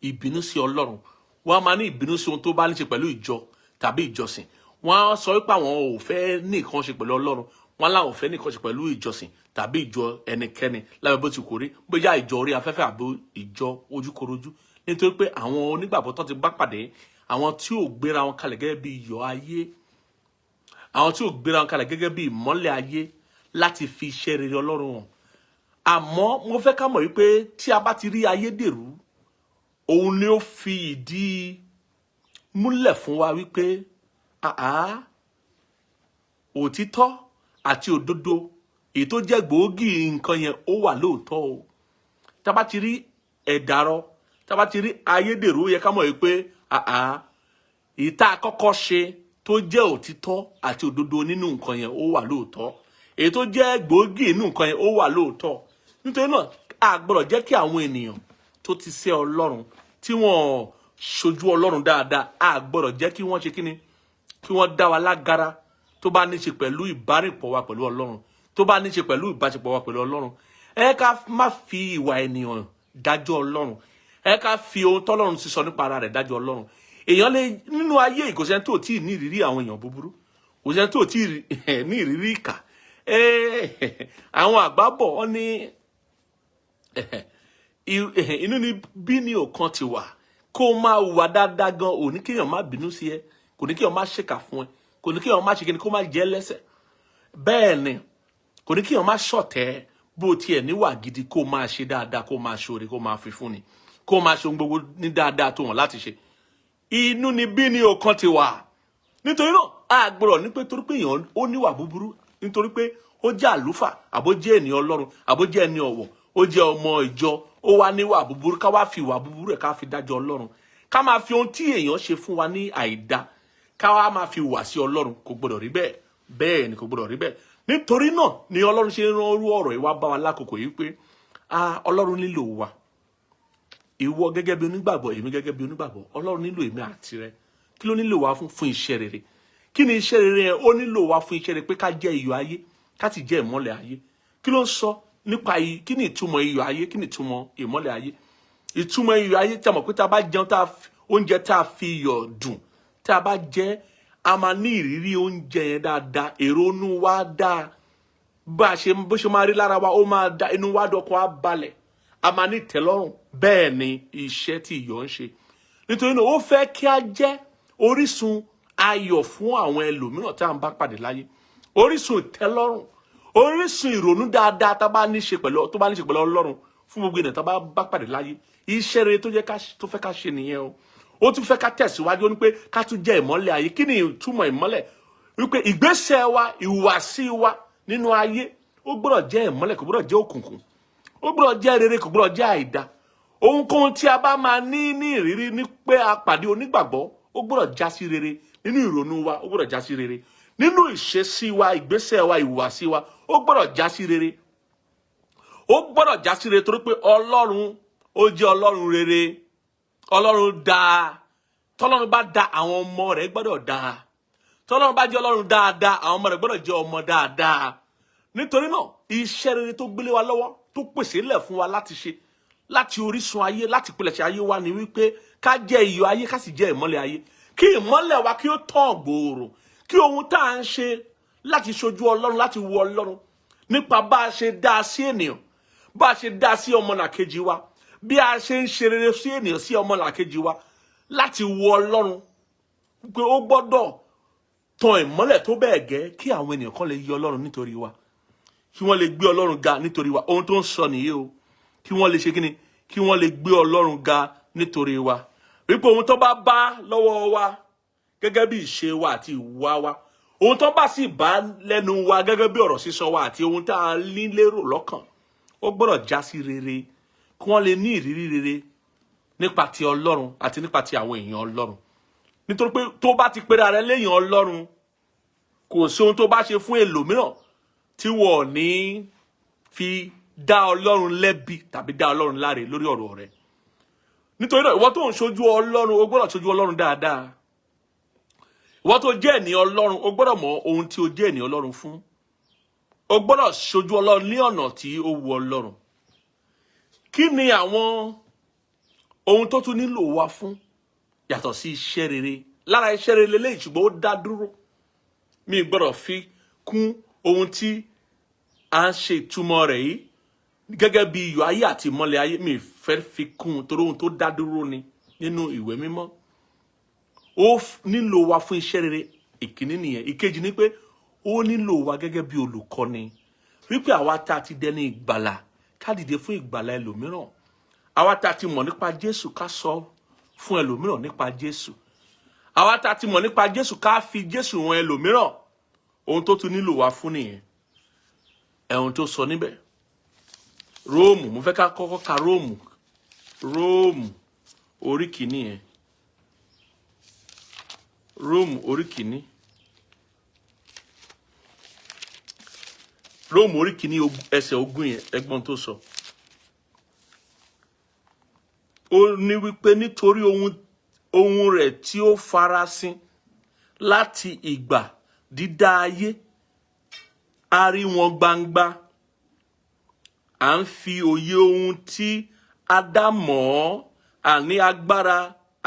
ìbínú sí Ọlọ́run, wọ́n á máa ní ìbínú sí ohun tó bá ní ṣe pẹ̀lú ìjọ tàbí ìjọsìn. Wọ́n á sọ wípé àwọn ò fẹ́ ní nǹkan ṣe pẹ̀lú Ọlọ́run, wọ́n láwọn ò fẹ́ ní nǹkan ṣe pẹ̀lú ìjọsìn tàbí ìjọ ẹnikẹ́ni lábẹ́ bó ti kò rí, bóyá ìjọ orí afẹ́fẹ́ àbí ìjọ ojúkorojú. Nítorí pé àwọn onígbàgbọ́ tó ti bá pàdé, àwọn tí ò gbéra wọn kalẹ̀ gẹ́gẹ́ bí iyọ̀ ayé, àwọn tí ò gbéra wọn kalẹ̀ gẹ́gẹ́ bí ìmọ́lẹ̀ ayé láti fi iṣẹ́ rere Ọlọ́run hàn. Àmọ́ mo fẹ́ ká mọ̀ wípé tí a bá ti rí ayédèrú, òun ni ó fi ìdí múlẹ̀ fún wa wípé òtítọ́ àti òdodo èyí tó jẹ́ gbòógì nǹkan yẹn ó wà lóòótọ́ o. Tá bá ti rí ẹ̀dàrọ̀, tá bá ti rí ayédèrú, ó yẹ ká mọ̀ wípé ìta àkọ́kọ́ ṣe tó jẹ́ òtítọ́ àti òdodo nínú nǹkan yẹn ó wà lóòótọ́. Èyí tó jẹ́ gbòógì nínú nǹkan yẹn ó wà lóòótọ́. Nítorí náà a gbọ́dọ̀ jẹ́ kí àwọn ènìyàn tó ti sẹ́ Ọlọ́run, tí wọ́n ṣojú Ọlọ́run dáadáa, a gbọ́dọ̀ jẹ́ kí wọ́n ṣe kíni, kí wọ́n dá wa lágara tó bá ní ṣe pẹ̀lú ìbárìpọ̀ wa pẹ̀lú Ọlọ́run, tó bá ní ṣe pẹ̀lú ìbáṣepọ̀ wa pẹ̀lú Ọlọ́run. Ẹ ká má fi ìwà ènìyàn dájọ́ Ọlọ́run, ẹ ká fi ohun tọ́lọ́run ti sọ nípa ara rẹ̀ dájọ́ Ọlọ́run. Èèyàn lè nínú ayé ìkòsẹ́ni tó tí ní ìrírí àwọn èèyàn búburú, kòsẹ́ni tó tí ní ìrírí ìkà. Àwọn àgbà bọ̀ wọ́n ní inú ni bí ní ọ̀kan ti wà, kó máa hùwà dáadáa gan, ò ní kéèyàn má bínú sí ẹ, kò ní kéèyàn má ṣèkà fún ẹ, kò ní kéèyàn má ṣe kíni, kó má jẹ́ lẹ́sẹ̀. Bẹ́ẹ̀ ni kò ní kéèyàn má ṣọ̀tẹ̀ bó tiẹ̀ níwà gidi, kó máa ṣe dáadáa, kó máa ṣoore, kó máa fi fúnni, kó máa ṣe ohun gbogbo ní dáadáa tó hàn láti ṣe. Inú ni bí ní ọ̀kan ti wà. Nítorí náà a gbọ́dọ̀ ní pé torí pé èèyàn ó níwà búburú, nítorí pé ó jẹ́ àlùfáà àbó jẹ́ ènìyàn Ọlọ́run àbó jẹ́ ẹni ọ̀wọ̀, ó jẹ́ ọmọ ìjọ, ó wá níwà búburú, ká wá fi ìwà búburú ẹ̀ ká fi dájọ́ Ọlọ́run, ká máa fi ohun tí èèyàn ṣe fún wa ní àìdá ká wá máa fi wà sí Ọlọ́run. Kò gbọ́dọ̀ rí bẹ́ẹ̀. Bẹ́ẹ̀ ni kò gbọ́dọ̀ rí bẹ́ẹ̀. Nítorí náà ni Ọlọ́run ṣe rán orú ọ̀rọ̀ yìí wá bá wa lákòókò yìí pé Ọlọ́run nílò wa. Ìwọ gẹ́gẹ́ bí onígbàgbọ́, èmi gẹ́gẹ́ bí onígbàgbọ́, Ọlọ́run nílò èmi àti rẹ. Kí ló nílò wa fún iṣẹ́ rere? Kí ni iṣẹ́ rere yẹn? Ó nílò wa fún iṣẹ́ rere pé ká jẹ́ iyọ̀ ayé, ká sì jẹ́ ìmọ́lẹ̀ ayé. Kí ló ń sọ nípa iyọ̀? Kí ni ìtumọ̀ iyọ̀ ayé? Kí ni ìtumọ̀ ìmọ́lẹ̀ ayé? Ìtumọ̀ iyọ̀ ayé tí a mọ̀ pé tá a bá jẹun, oúnjẹ tá a fi iyọ̀ dùn, tá a bá jẹ, a máa ní ìrírí oúnjẹ yẹn dáadáa, èrò inú wa dáa, bó ṣe máa rí lára wa ó máa dá, inú wa dọ̀kan á balẹ̀, a máa ní ìtẹ́lọ́rùn. Bẹ́ẹ̀ ni iṣẹ́ tí iyọ̀ ń ṣe. Nítorí náà ó fẹ́ kí a jẹ́ orísun ayọ̀ fún àwọn ẹlòmíràn tí a ń bá pàdé láyé, orísun ìtẹ́lọ́rùn, orísun ìrònú dáadáa tó bá ní ṣe pẹ̀lú Ọlọ́run fún gbogbo ènìyàn tó bá pàdé láyé. Iṣẹ́ rere tó fẹ́ ká ṣe nìyẹn o. Ó tún fẹ́ ká tẹ̀síwájú, ó ní pé ká tún jẹ́ ìmọ́lẹ̀ ayé. Kí ni ìtumọ̀ ìmọ́lẹ̀? Wípé ìgbésẹ̀ wa, ìhùwàsí wa nínú ayé ó gbọ́dọ̀ jẹ́ ìmọ́lẹ̀, kò gbọ́dọ̀ jẹ́ òkùnkùn. Ó gbọ́dọ̀ jẹ́ rere, kò gbọ́dọ̀ jẹ́ àìdá. Ohunkóhun tí a bá máa ní ìrírí ní pé a pàdé onígbàgbọ́, ó gbọ́dọ̀ já sí rere. Nínú ìrònú wa ó gbọ́dọ̀ já sí rere. Nínú ìṣesí wa, ìgbésẹ̀ wa, ìhùwàsí wa ó gbọ́dọ̀ já sí rere. Ó gbọ́dọ̀ já sí rere torí pé Ọlọ́run ó jẹ́ Ọlọ́run rere. Ọlọ́run dáa. Tọ́lọ́run bá dá, àwọn ọmọ rẹ̀ gbọ́dọ̀ dáa. Tọ́lọ́run bá jẹ́ Ọlọ́run dáadáa, àwọn ọmọ rẹ̀ gbọ́dọ̀ jẹ́ ọmọ dáadáa. nítorí náà iṣẹ́ rere tó gbélé wa lọ́wọ́ tó pèsè lẹ̀ fún wa láti ṣe láti orísun ayé láti pilẹ̀ṣẹ̀ ayé wa ni wípé ká jẹ́ iyọ̀ ayé ká sì jẹ́ ìmọ́lẹ̀ ayé kí ìmọ́lẹ̀ wa kí ó tàn gbòòrò kí ohun tá à ń ṣe láti ṣojú Ọlọ́run láti wo Ọlọ́run nípa bá a ṣe dá sí ènìyàn bá a ṣe dá sí ọmọlàkejì wa bí a ṣe ń ṣe rere sí ènìyàn sí ọmọlàkejì wa láti wo Ọlọ́run pé ó gbọ́dọ̀ tan ìmọ́lẹ̀ tó bẹ́ẹ̀ gẹ́ kí àwọn ènìyàn kan lè yí Ọlọ́run nítorí wa kí wọ́n lè gbé Ọlọ́run ga nítorí wa ohun tó ń sọ nìyí o kí wọ́n lè ṣe kíni kí wọ́n lè gbé Ọlọ́run ga nítorí wa wípé ohun tó bá lọ́wọ́ wa gẹ́gẹ́ bí ìṣe wa àti ìwà wa ohun tó bá sì bá lẹ́nu wa gẹ́gẹ́ bí ọ̀rọ̀ sísọ wa àti ohun tá a ní lérò lọ́kàn ó gbọ́dọ̀ já sí rere kí wọ́n lè ní ìrírí rere nípa ti Ọlọ́run àti nípa ti àwọn èèyàn Ọlọ́run nítorí pé tó bá ti pera rẹ léèyàn Ọlọ́run kò sí ohun tó bá ṣe fún èlòmíràn tí wọ́n ní fi dá Ọlọ́run lẹ́bi tàbí dá Ọlọ́run láre lórí ọ̀rọ̀ rẹ̀ nítorí náà ìwọ tó ń ṣojú Ọlọ́run o gbọ́dọ̀ ṣojú Ọlọ́run dáadáa ìwọ tó jẹ́ ènìyàn Ọlọ́run o gbọ́dọ̀ mọ ohun tí o jẹ́ ènìyàn Ọlọ́run fún o gbọ́dọ̀ ṣojú Ọlọ́run ní ọ̀nà tí ó wu Ọlọ́run kí ni àwọn ohun tó tún nílò wa fún yàtọ̀ sí iṣẹ́ rere lára iṣẹ́ rere lẹ́yìn ṣùgbọ́n ó dá dúró mi gbọ́dọ̀ fi kún ohun tí a ń ṣe ìtumọ̀ rẹ̀ yìí gẹ́gẹ́ bí iyọ̀ ayé àti ìmọ́lẹ̀ ayé mi fẹ́ fi kún torí ohun tó dá dúró ni nínú ìwé mímọ́ ó nílò wa fún iṣẹ́ rere ìkíní nìyẹn ìkejì ni pé ó nílò wa gẹ́gẹ́ bí olùkọ́ni wípé àwa tá a ti dẹni ìgbàlà ká dìde fún ìgbàlà ẹlòmíràn àwa tá a ti mọ̀ nípa Jésù ká sọ fún ẹlòmíràn nípa Jésù àwa tá a ti mọ̀ nípa Jésù ká fi Jésù wọn ẹlòmíràn ohun tó tún nílò wa fún nìyẹn ẹ̀hún tó sọ níbẹ̀ Róòmù mo fẹ́ ká kọ́kọ́ ka Róòmù orí kìíní yẹn Róòmù orí kìíní Róòmù orí kìíní ẹsẹ̀ 20 yẹn ẹgbọ́n tó sọ ó ní wípé nítorí ohun rẹ̀ tí ó farasin láti ìgbà dídá ayé a rí wọn gbangba à ń fi òye ohun tí a dá mọ̀ ọ́ àní agbára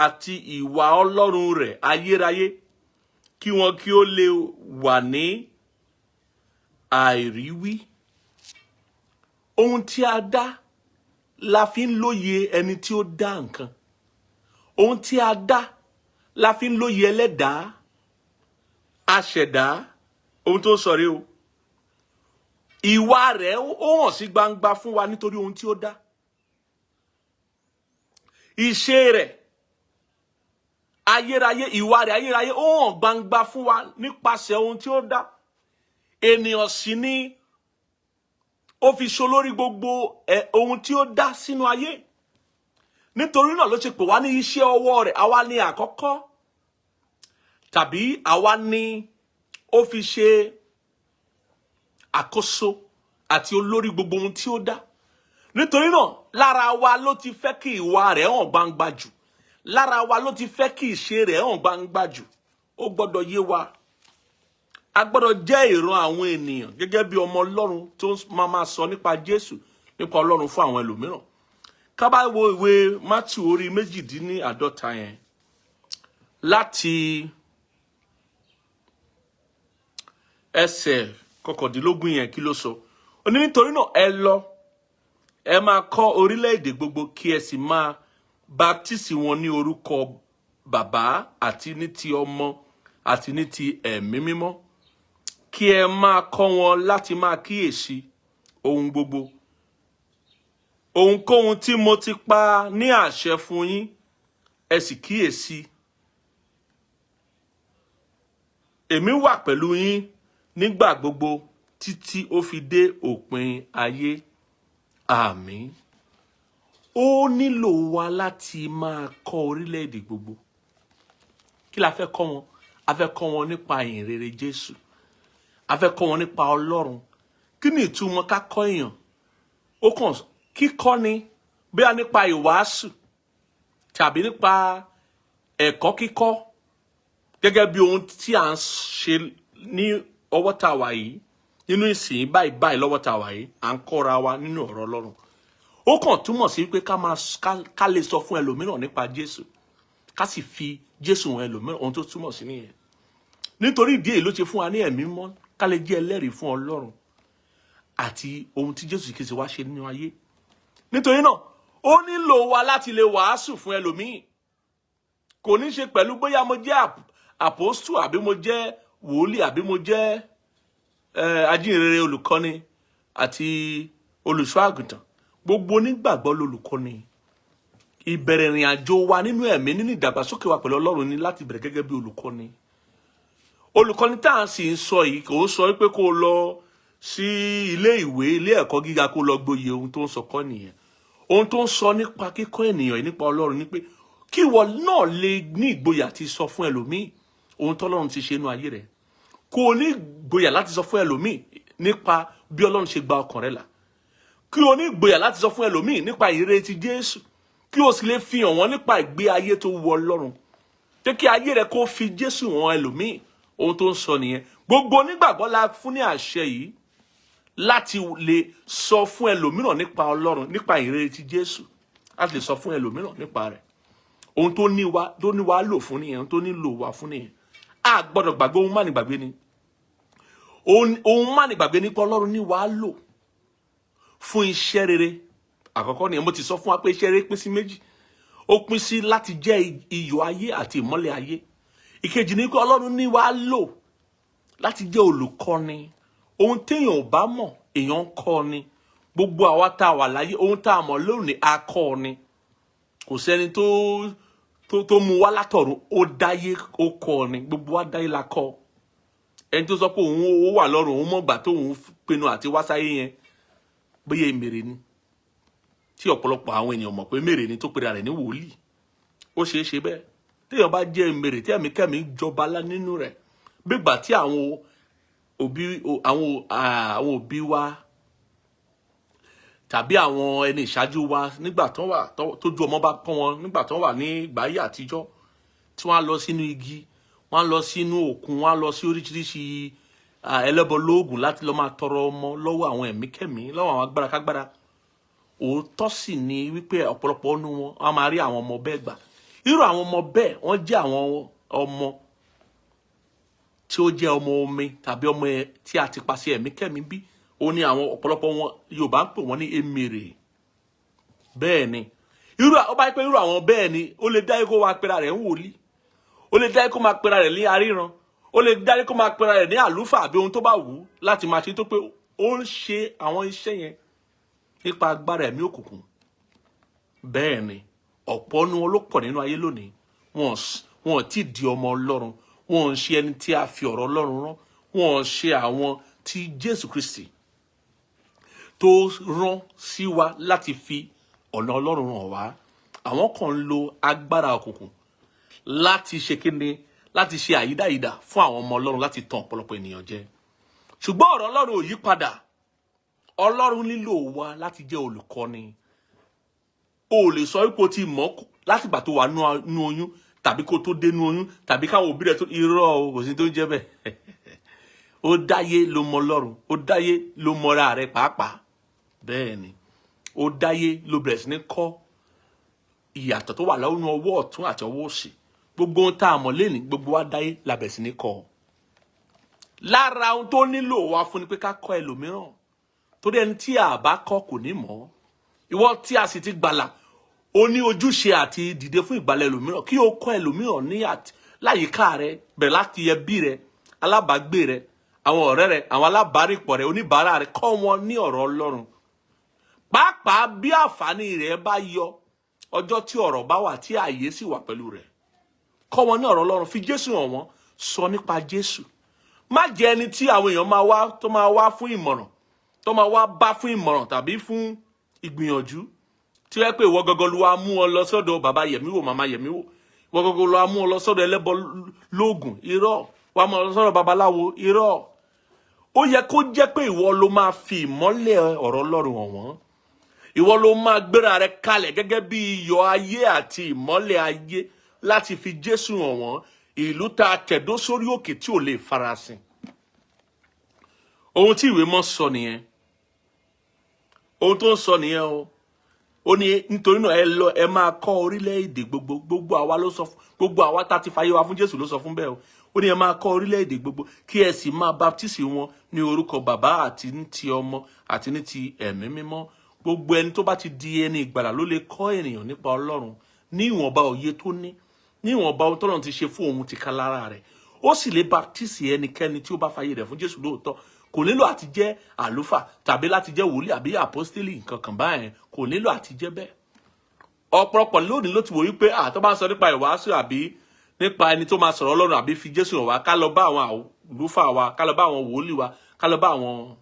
àti ìwà Ọlọ́run rẹ̀ ayérayé kí wọn kí ó lè wà ní àìríwí ohun tí a dá la fi ń lóye ẹni tí ó dá nǹkan ohun tí a dá la fi ń lóye ẹlẹ́dàá aṣẹ̀dá ohun tó sọ rèé o ìwà rẹ̀ ó hàn sí gbangba fún wa nítorí ohun tí ó dá ìṣe rẹ̀ ayérayé ìwà rẹ̀ ayérayé ó hàn gbangba fún wa nípasẹ̀ ohun tí ó dá ènìyàn sì ni ó fi ṣe olórí gbogbo ohun tí ó dá sínú ayé nítorí náà ló ṣe pè wá ní iṣẹ́ ọwọ́ rẹ̀ àwa ni àkọ́kọ́ tàbí àwa ni ó fi ṣe àkóso àti olórí gbogbo ohun tí ó dá nítorí náà lára wa ló ti fẹ́ kí ìwà rẹ̀ hàn gbangba jù lára wa ló ti fẹ́ kí ìṣe rẹ̀ hàn gbangba jù ó gbọ́dọ̀ yé wa a gbọ́dọ̀ jẹ́ ìran àwọn ènìyàn gẹ́gẹ́ bí ọmọ Ọlọ́run tó máa sọ nípa Jésù nípa Ọlọ́run fún àwọn ẹlòmíràn ká bá wo ìwé Mátíù orí 48 yẹn láti ẹsẹ̀ 19 yẹn kí ló sọ ó ní nítorí náà ẹ lọ ẹ máa kọ́ orílẹ̀-èdè gbogbo kí ẹ sì máa baptisi wọn ní orúkọ Bàbá àti ní ti Ọmọ àti ní ti Ẹ̀mí Mímọ́ kí ẹ máa kọ́ wọn láti máa kíyèsí ohun gbogbo ohunkóhun tí mo ti pa ní àṣẹ fún yín ẹ sì kíyèsí èmi wà pẹ̀lú yín nígbà gbogbo títí ó fi dé òpin ayé àmín ó nílò wa láti máa kọ́ orílẹ̀-èdè gbogbo kí la fẹ́ kọ́ wọn a fẹ́ kọ́ wọn nípa ìyìn rere Jésù a fẹ́ kọ́ wọn nípa Ọlọ́run kí ni ìtumọ̀ ká kọ́ èèyàn ó kàn kíkọ́ ni bóyá nípa ìwàásù tàbí nípa ẹ̀kọ́ kíkọ́ gẹ́gẹ́ bí ohun tí à ń ṣe ní ọwọ́ tá a wà yìí nínú ìsìn báyìí lọ́wọ́ tá a wà yìí à ń kọ́ra wa nínú ọ̀rọ̀ Ọlọ́run. Ó kàn túmọ̀ sí pé ká lè sọ fún ẹlòmíràn nípa Jésù, ká sì fi Jésù hàn ẹlòmíràn, ohun tó túmọ̀ sí nìyẹn. Nítorí ìdí èyí ló ṣe fún wa ní ẹ̀mí mọ́, ká lè jẹ́ ẹlẹ́rìí fún Ọlọ́run àti ohun tí Jésù Kristi wá ṣe nínú ayé. Nítorí náà ó nílò wa láti lè wàásù fún ẹlòmíì. Kò ní ṣe pẹ̀lú bóyá mo jẹ́ àpòstù àbí mo jẹ́ wòlíì àbí mo jẹ́ ajínrere olùkọ́ni àti olùṣọ́ àgùntàn. Gbogbo onígbàgbọ́ lolùkọ́ni. Ìbẹ̀rẹ̀ ìrìn àjò wa nínú ẹ̀mí, nínú ìdàgbàsókè wa pẹ̀lú Ọlọ́run ni láti bẹ̀rẹ̀ gẹ́gẹ́ bí olùkọ́ni. Olùkọ́ni tá à ń sì ń sọ yìí kò ń sọ pé kó lọ sí ilé ìwé, ilé ẹ̀kọ́ gíga kó lọ gboyè. Ohun tó ń sọ kọ́ nìyẹn. Ohun tó ń sọ nípa kíkọ́ ènìyàn yìí nípa Ọlọ́run ni pé kí ìwọ náà lè ní ìgboyà ti sọ fún ẹlòmíì ohun tọ́lọ́run ti ṣe inú ayé rẹ̀. Kó o ní ìgboyà láti sọ fún ẹlòmíì nípa bí Ọlọ́run ṣe gba ọkàn rẹ̀ là. Kí o ní ìgboyà láti sọ fún ẹlòmíì nípa ìrere ti Jésù. Kí o sì lè fi hàn wọ́n nípa ìgbé ayé tó wu Ọlọ́run. Jẹ́ kí ayé rẹ̀ kó fi Jésù hàn ẹlòmíì. Ohun tó ń sọ nìyẹn. Gbogbo onígbàgbọ́ la fún ní àṣẹ yìí láti lè sọ fún ẹlòmíràn nípa Ọlọ́run, nípa ìrere ti Jésù. Láti lè sọ fún ẹlòmíràn nípa rẹ̀. Ohun tó ní wa lò fún nìyẹn, ohun tó nílò wa fún nìyẹn. A gbọ́dọ̀ gbàgbé ohun má ní gbàgbé ni. Ohun má ní gbàgbé ni pé Ọlọ́run ní wa lò fún iṣẹ́ rere. Àkọ́kọ́ nìyẹn, mo ti sọ fún wa pé iṣẹ́ rere pín sí méjì. Ó pín sí láti jẹ́ iyọ̀ ayé àti ìmọ́lẹ̀ ayé. Ìkejì ni pé Ọlọ́run ní wa lò láti jẹ́ olùkọ́ni. Ohun téèyàn ò bá mọ̀ èèyàn ń kọ́ ni. Gbogbo àwa tá a wà láyé, ohun tá a mọ̀ lónìí a kọ́ ni. Kò sẹ́ni tó mú wá látọ̀run, ó dáyé ó kọ́ ni. Gbogbo wa dáyé la kọ́. Ẹni tó sọ pé òun ó wà lọ́run, òun mọ̀gbà tó òun pinnu àti wá sáyé yẹn, bóyá èmèrè ni. Tí ọ̀pọ̀lọpọ̀ àwọn ènìyàn mọ̀ pé èmèrè ni tó pera rẹ̀ ní wòlíì. Ó ṣeé ṣe bẹ́ẹ̀. Téèyàn bá jẹ́ èmèrè tí ẹ̀mí kẹ́mi jọba nínú rẹ̀, bígbà tí àwọn òbí wa tàbí àwọn ẹni ìṣáájú wa nígbà tójú ọmọ bá pọ́n wọn, nígbà tó wà ní ìgbà ayé àtijọ́, tí wọ́n á lọ sínú igi, wọ́n á lọ sínú òkun, wọ́n á lọ sí oríṣiríṣi ẹlẹ́bọ lóògùn láti lọ máa tọrọ ọmọ lọ́wọ́ àwọn ẹ̀mí kẹ́mí, lọ́wọ́ àwọn agbára kágbára. Òótọ́ sì ni wípé ọ̀pọ̀lọpọ̀ nínú wọn á máa rí àwọn ọmọ bẹ́ẹ̀ gbà. Irú àwọn ọmọ bẹ́ẹ̀ wọ́n jẹ́ àwọn ọmọ tí ó jẹ́ ọmọ omi tàbí ọmọ tí a ti pàṣẹ ẹ̀mí kẹ́mí bí. Ó ní àwọn ọ̀pọ̀lọpọ̀ wọn Yorùbá ń pè wọ́n ní èmèrè. Bẹ́ẹ̀ ni. Ó bá pé irú àwọn bẹ́ẹ̀ ni, ó lè dáyé kó máa pera rẹ̀ ń wòlíì. Ó lè dáyé kó máa pera rẹ̀ ní aríran. Ó lè dáyé kó máa pera rẹ̀ ní àlùfáà àbí ohun tó bá wù ú láti máa ṣe, tó pé ó ń ṣe àwọn iṣẹ́ yẹn nípa agbára ẹ̀mí òkùnkùn. Bẹ́ẹ̀ ni. Ọ̀pọ̀ nu wọn ló pọ̀ nínú ayé lónìí. Wọn ti di ọmọ Ọlọ́run. Wọn ń ṣe ẹni tí a fi ọ̀rọ̀ Ọlọ́run rán. Wọn ń ṣe àwọn tí Jésù Kristi tó rán sí wa láti fi ọ̀nà Ọlọ́run hàn wá. Àwọn kan ń lo agbára òkùnkùn láti ṣe kíni, láti ṣe àyídáyidà fún àwọn ọmọ Ọlọ́run láti tàn ọ̀pọ̀lọpọ̀ ènìyàn jẹ. Ṣùgbọ́n ọ̀rọ̀ Ọlọ́run ò yí padà. Ọlọ́run nílò wa láti jẹ́ olùkọ́ni. O lè sọ wípé o ti mọ̀ láti ìgbà tó wà nú oyún, tàbí kó tó dé nú oyún, tàbí káwọn òbí rẹ̀ tó irọ́, kò sí tó ń jẹ́ bẹ́ẹ̀. Ó dáyé ló mọ Ọlọ́run. Ó dáyé ló mọra rẹ̀ pàápàá. Bẹ́ẹ̀ ni. Ó dáyé ló bẹ̀rẹ̀ sí ní kọ́ ìyàtọ̀ tó wà lọ́wọ́ ọwọ́ ọ̀tún àti ọwọ́ òsì. Gbogbo ohun tá a mọ̀ lénìí, gbogbo wa dáyé la bẹ̀rẹ̀ sí ní kọ́. Lára ohun tó nílò wa fún ni pé ká kọ́ ẹlòmíràn. Torí ẹni tí a bá kọ́ kò ní mọ̀. Ìwọ tí a sì ti gbàlà, ó ní ojúṣe àti dìde fún ìgbàlà ẹlòmíràn. Kí o kọ́ ẹlòmíràn ní láyìíká rẹ, bẹ̀rẹ̀ láti ẹbí rẹ, alábàágbé rẹ, àwọn ọ̀rẹ́ rẹ, àwọn alábàárìpọ̀ rẹ, oníbàárà rẹ, kọ́ wọn ní ọ̀rọ̀ Ọlọ́run. Pàápàá bí àǹfààní rẹ̀ bá yọ, ọjọ́ tí ọ̀rọ̀ bá wà tí ààyè sì wà pẹ̀lú rẹ̀. Kọ́ wọn ní ọ̀rọ̀ Ọlọ́run, fi Jésù hàn wọ́n, sọ nípa Jésù. Má jẹ́ ẹni tí àwọn èèyàn máa wá fún ìmọ̀ràn, tó máa wá bá fún ìmọ̀ràn tàbí fún ìgbìyànjú. Tí wọ́n pé ìwọ gọ́gọ́ ló wá mú ọ lọ sọ́dọ̀ bàbá Yẹ̀míwò, màmá Yẹ̀míwò. Ìwọ gọ́gọ́ ló wá mú ọ lọ sọ́dọ̀ ẹlẹ́bọ lóògùn, irọ́. Wá mú ọ lọ sọ́dọ̀ babaláwo, irọ́. Ó yẹ kó jẹ́ pé ìwọ ló máa fi ìmọ́lẹ̀ ọ̀rọ̀ Ọlọ́run hàn wọ́n. Ìwọ ló máa gbéra rẹ kalẹ̀ gẹ́gẹ́ bí iyọ̀ ayé àti ìmọ́lẹ̀ ayé láti fi Jésù hàn wọ́n. Ìlú tá a tẹ̀dó sórí òkè tí ò lè farasin. ohun tí ìwé mọ́ sọ nìyẹn, ohun tó ń sọ nìyẹn o. Ó ní nítorí náà ẹ lọ ẹ máa kọ́ orílẹ̀-èdè gbogbo àwa ló sọ gbogbo àwa tá ti fàyè wa fún Jésù ló sọ fún bẹ́ẹ̀ o. Ó ní ẹ máa kọ́ orílẹ̀-èdè gbogbo kí ẹ sì máa baptisi wọn ní orúkọ Bàbá àti ní ti Ọmọ àti ní ti Ẹ̀mí Mímọ́. Gbogbo ẹni tó bá ti di ẹni ìgbàlà ló lè kọ́ ènìyàn nípa Ọlọ́run ní ìwọ̀nba òye tó ní ìwọ̀nba ohun tọ́lọ́run ti ṣe fún òun ti ká lára rẹ̀. Ó sì lè baptisi ẹnikẹ́ni tí ó bá fàyè rẹ̀ fún Jésù lóòótọ́. Kò nílò àti jẹ́ àlùfáà tàbí láti jẹ́ wòlíì àbí àpọ́stélì nǹkan kan báyẹn, kò nílò àti jẹ́ bẹ́ẹ̀. Ọ̀pọ̀lọpọ̀ lónìí ló ti wò wípé tó bá ń sọ nípa ìwàásù àbí nípa ẹni tó máa sọ̀rọ̀ Ọlọ́run àbí fi Jésù hàn wá, ká lọ bá àwọn àlùfáà wa, ká lọ bá àwọn wòlíì wa, ká lọ bá àwọn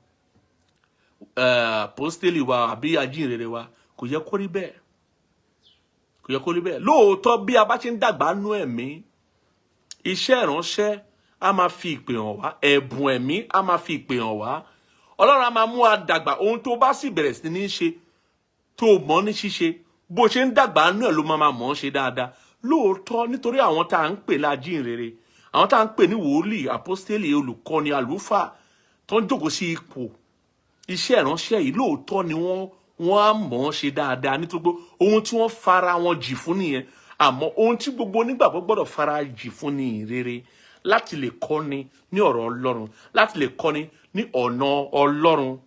àpọ́stélì wa àbí ajínrere wa. Kò yẹ kó rí bẹ́ẹ̀, kò yẹ kó rí bẹ́ẹ̀. Lóòótọ́ bí a bá ti ń dàgbà nú ẹ̀mí, iṣẹ́ ìránṣẹ́ a máa fi ìpè hàn wá, ẹ̀bùn ẹ̀mí a máa fi ìpè hàn wá. Ọlọ́run a máa mú wa dàgbà. Ohun tó bá sì bẹ̀rẹ̀ sí ní ṣe tó mọ̀ ní ṣíṣe, bó ṣe ń dàgbà náà ló máa mọ̀ ọ́n ṣe dáadáa. Lóòótọ́ nítorí àwọn tá à ń pè lájínrere, àwọn tá à ń pè ní wòlíì, àpọ́stélì, olùkọ́ni, àlùfáà tó ń jókòó sí ipò iṣẹ́ ìránṣẹ́ yìí, lóòótọ́ ni wọ́n á mọ̀ ọ́n ṣe dáadáa nítorí pé ohun tí wọ́n fara wọn jì fún nìyẹn. Àmọ́ ohun tí gbogbo onígbàgbọ́ gbọ́dọ̀ fara jì fún ni ìrere, láti lè kọ́ni ní ọ̀rọ̀ Ọlọ́run, láti lè kọ́ni ní ọ̀nà Ọlọ́run,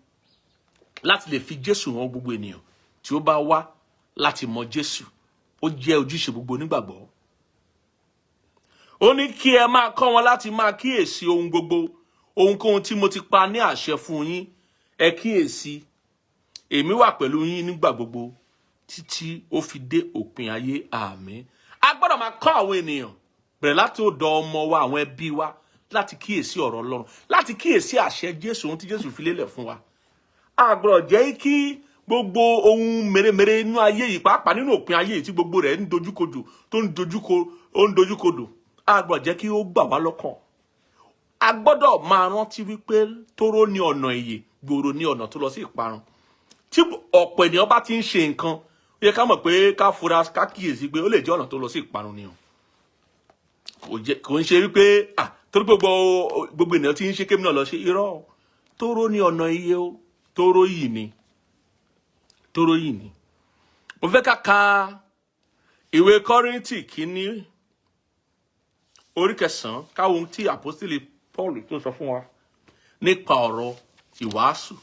láti lè fi Jésù hàn gbogbo ènìyàn tí ó bá wá láti mọ Jésù. Ó jẹ́ ojúṣe gbogbo onígbàgbọ́. Ó ní kí ẹ máa kọ́ wọn láti máa kíyèsí ohun gbogbo, ohunkóhun tí mo ti pa ní àṣẹ fún yín, ẹ kíyèsí. Èmi wà pẹ̀lú yín nígbà gbogbo títí ó fi dé òpin ayé. Àmín. A gbọ́dọ̀ máa kọ́ àwọn ènìyàn bẹ̀rẹ̀ láti ọ̀dọ̀ ọmọ wa, àwọn ẹbí wa, láti kíyèsí ọ̀rọ̀ Ọlọ́run, láti kíyèsí àṣẹ Jésù, ohun tí Jésù fi lélẹ̀ fún wa. A gbọ́dọ̀ jẹ́ kí gbogbo ohun mèremère inú ayé yìí, pàápàá nínú òpin ayé yìí tí gbogbo rẹ̀ ń dojúkodò, tó ń dojúkodò, a gbọ́dọ̀ jẹ́ kí ó gbà wá lọ́kàn. A gbọ́dọ̀ máa rántí wípé tóró ní ọ̀nà ìyè, gbòòrò ní ọ̀nà tó lọ sí ìparun. Tí ọ̀pọ̀ ènìyàn bá ti ń ṣe nǹkan, ó yẹ ká mọ̀ pé ká fura, ká kíyèsí pé ó lè jẹ́ ọ̀nà tó lọ sí ìparun ni o. Kò ń ṣe wípé torí gbogbo ènìyàn tí ń ṣe kémi náà lọ ṣe, irọ́. Tóró ní ọ̀nà ìyè o, tóró yìí ni. Mo fẹ́ ká ka ìwé Kọ́ríńtì kínní orí 9, káwọn ohun tí àpọ́stélì Paul tó sọ fún wa nípa ọ̀rọ̀ ìwàásù.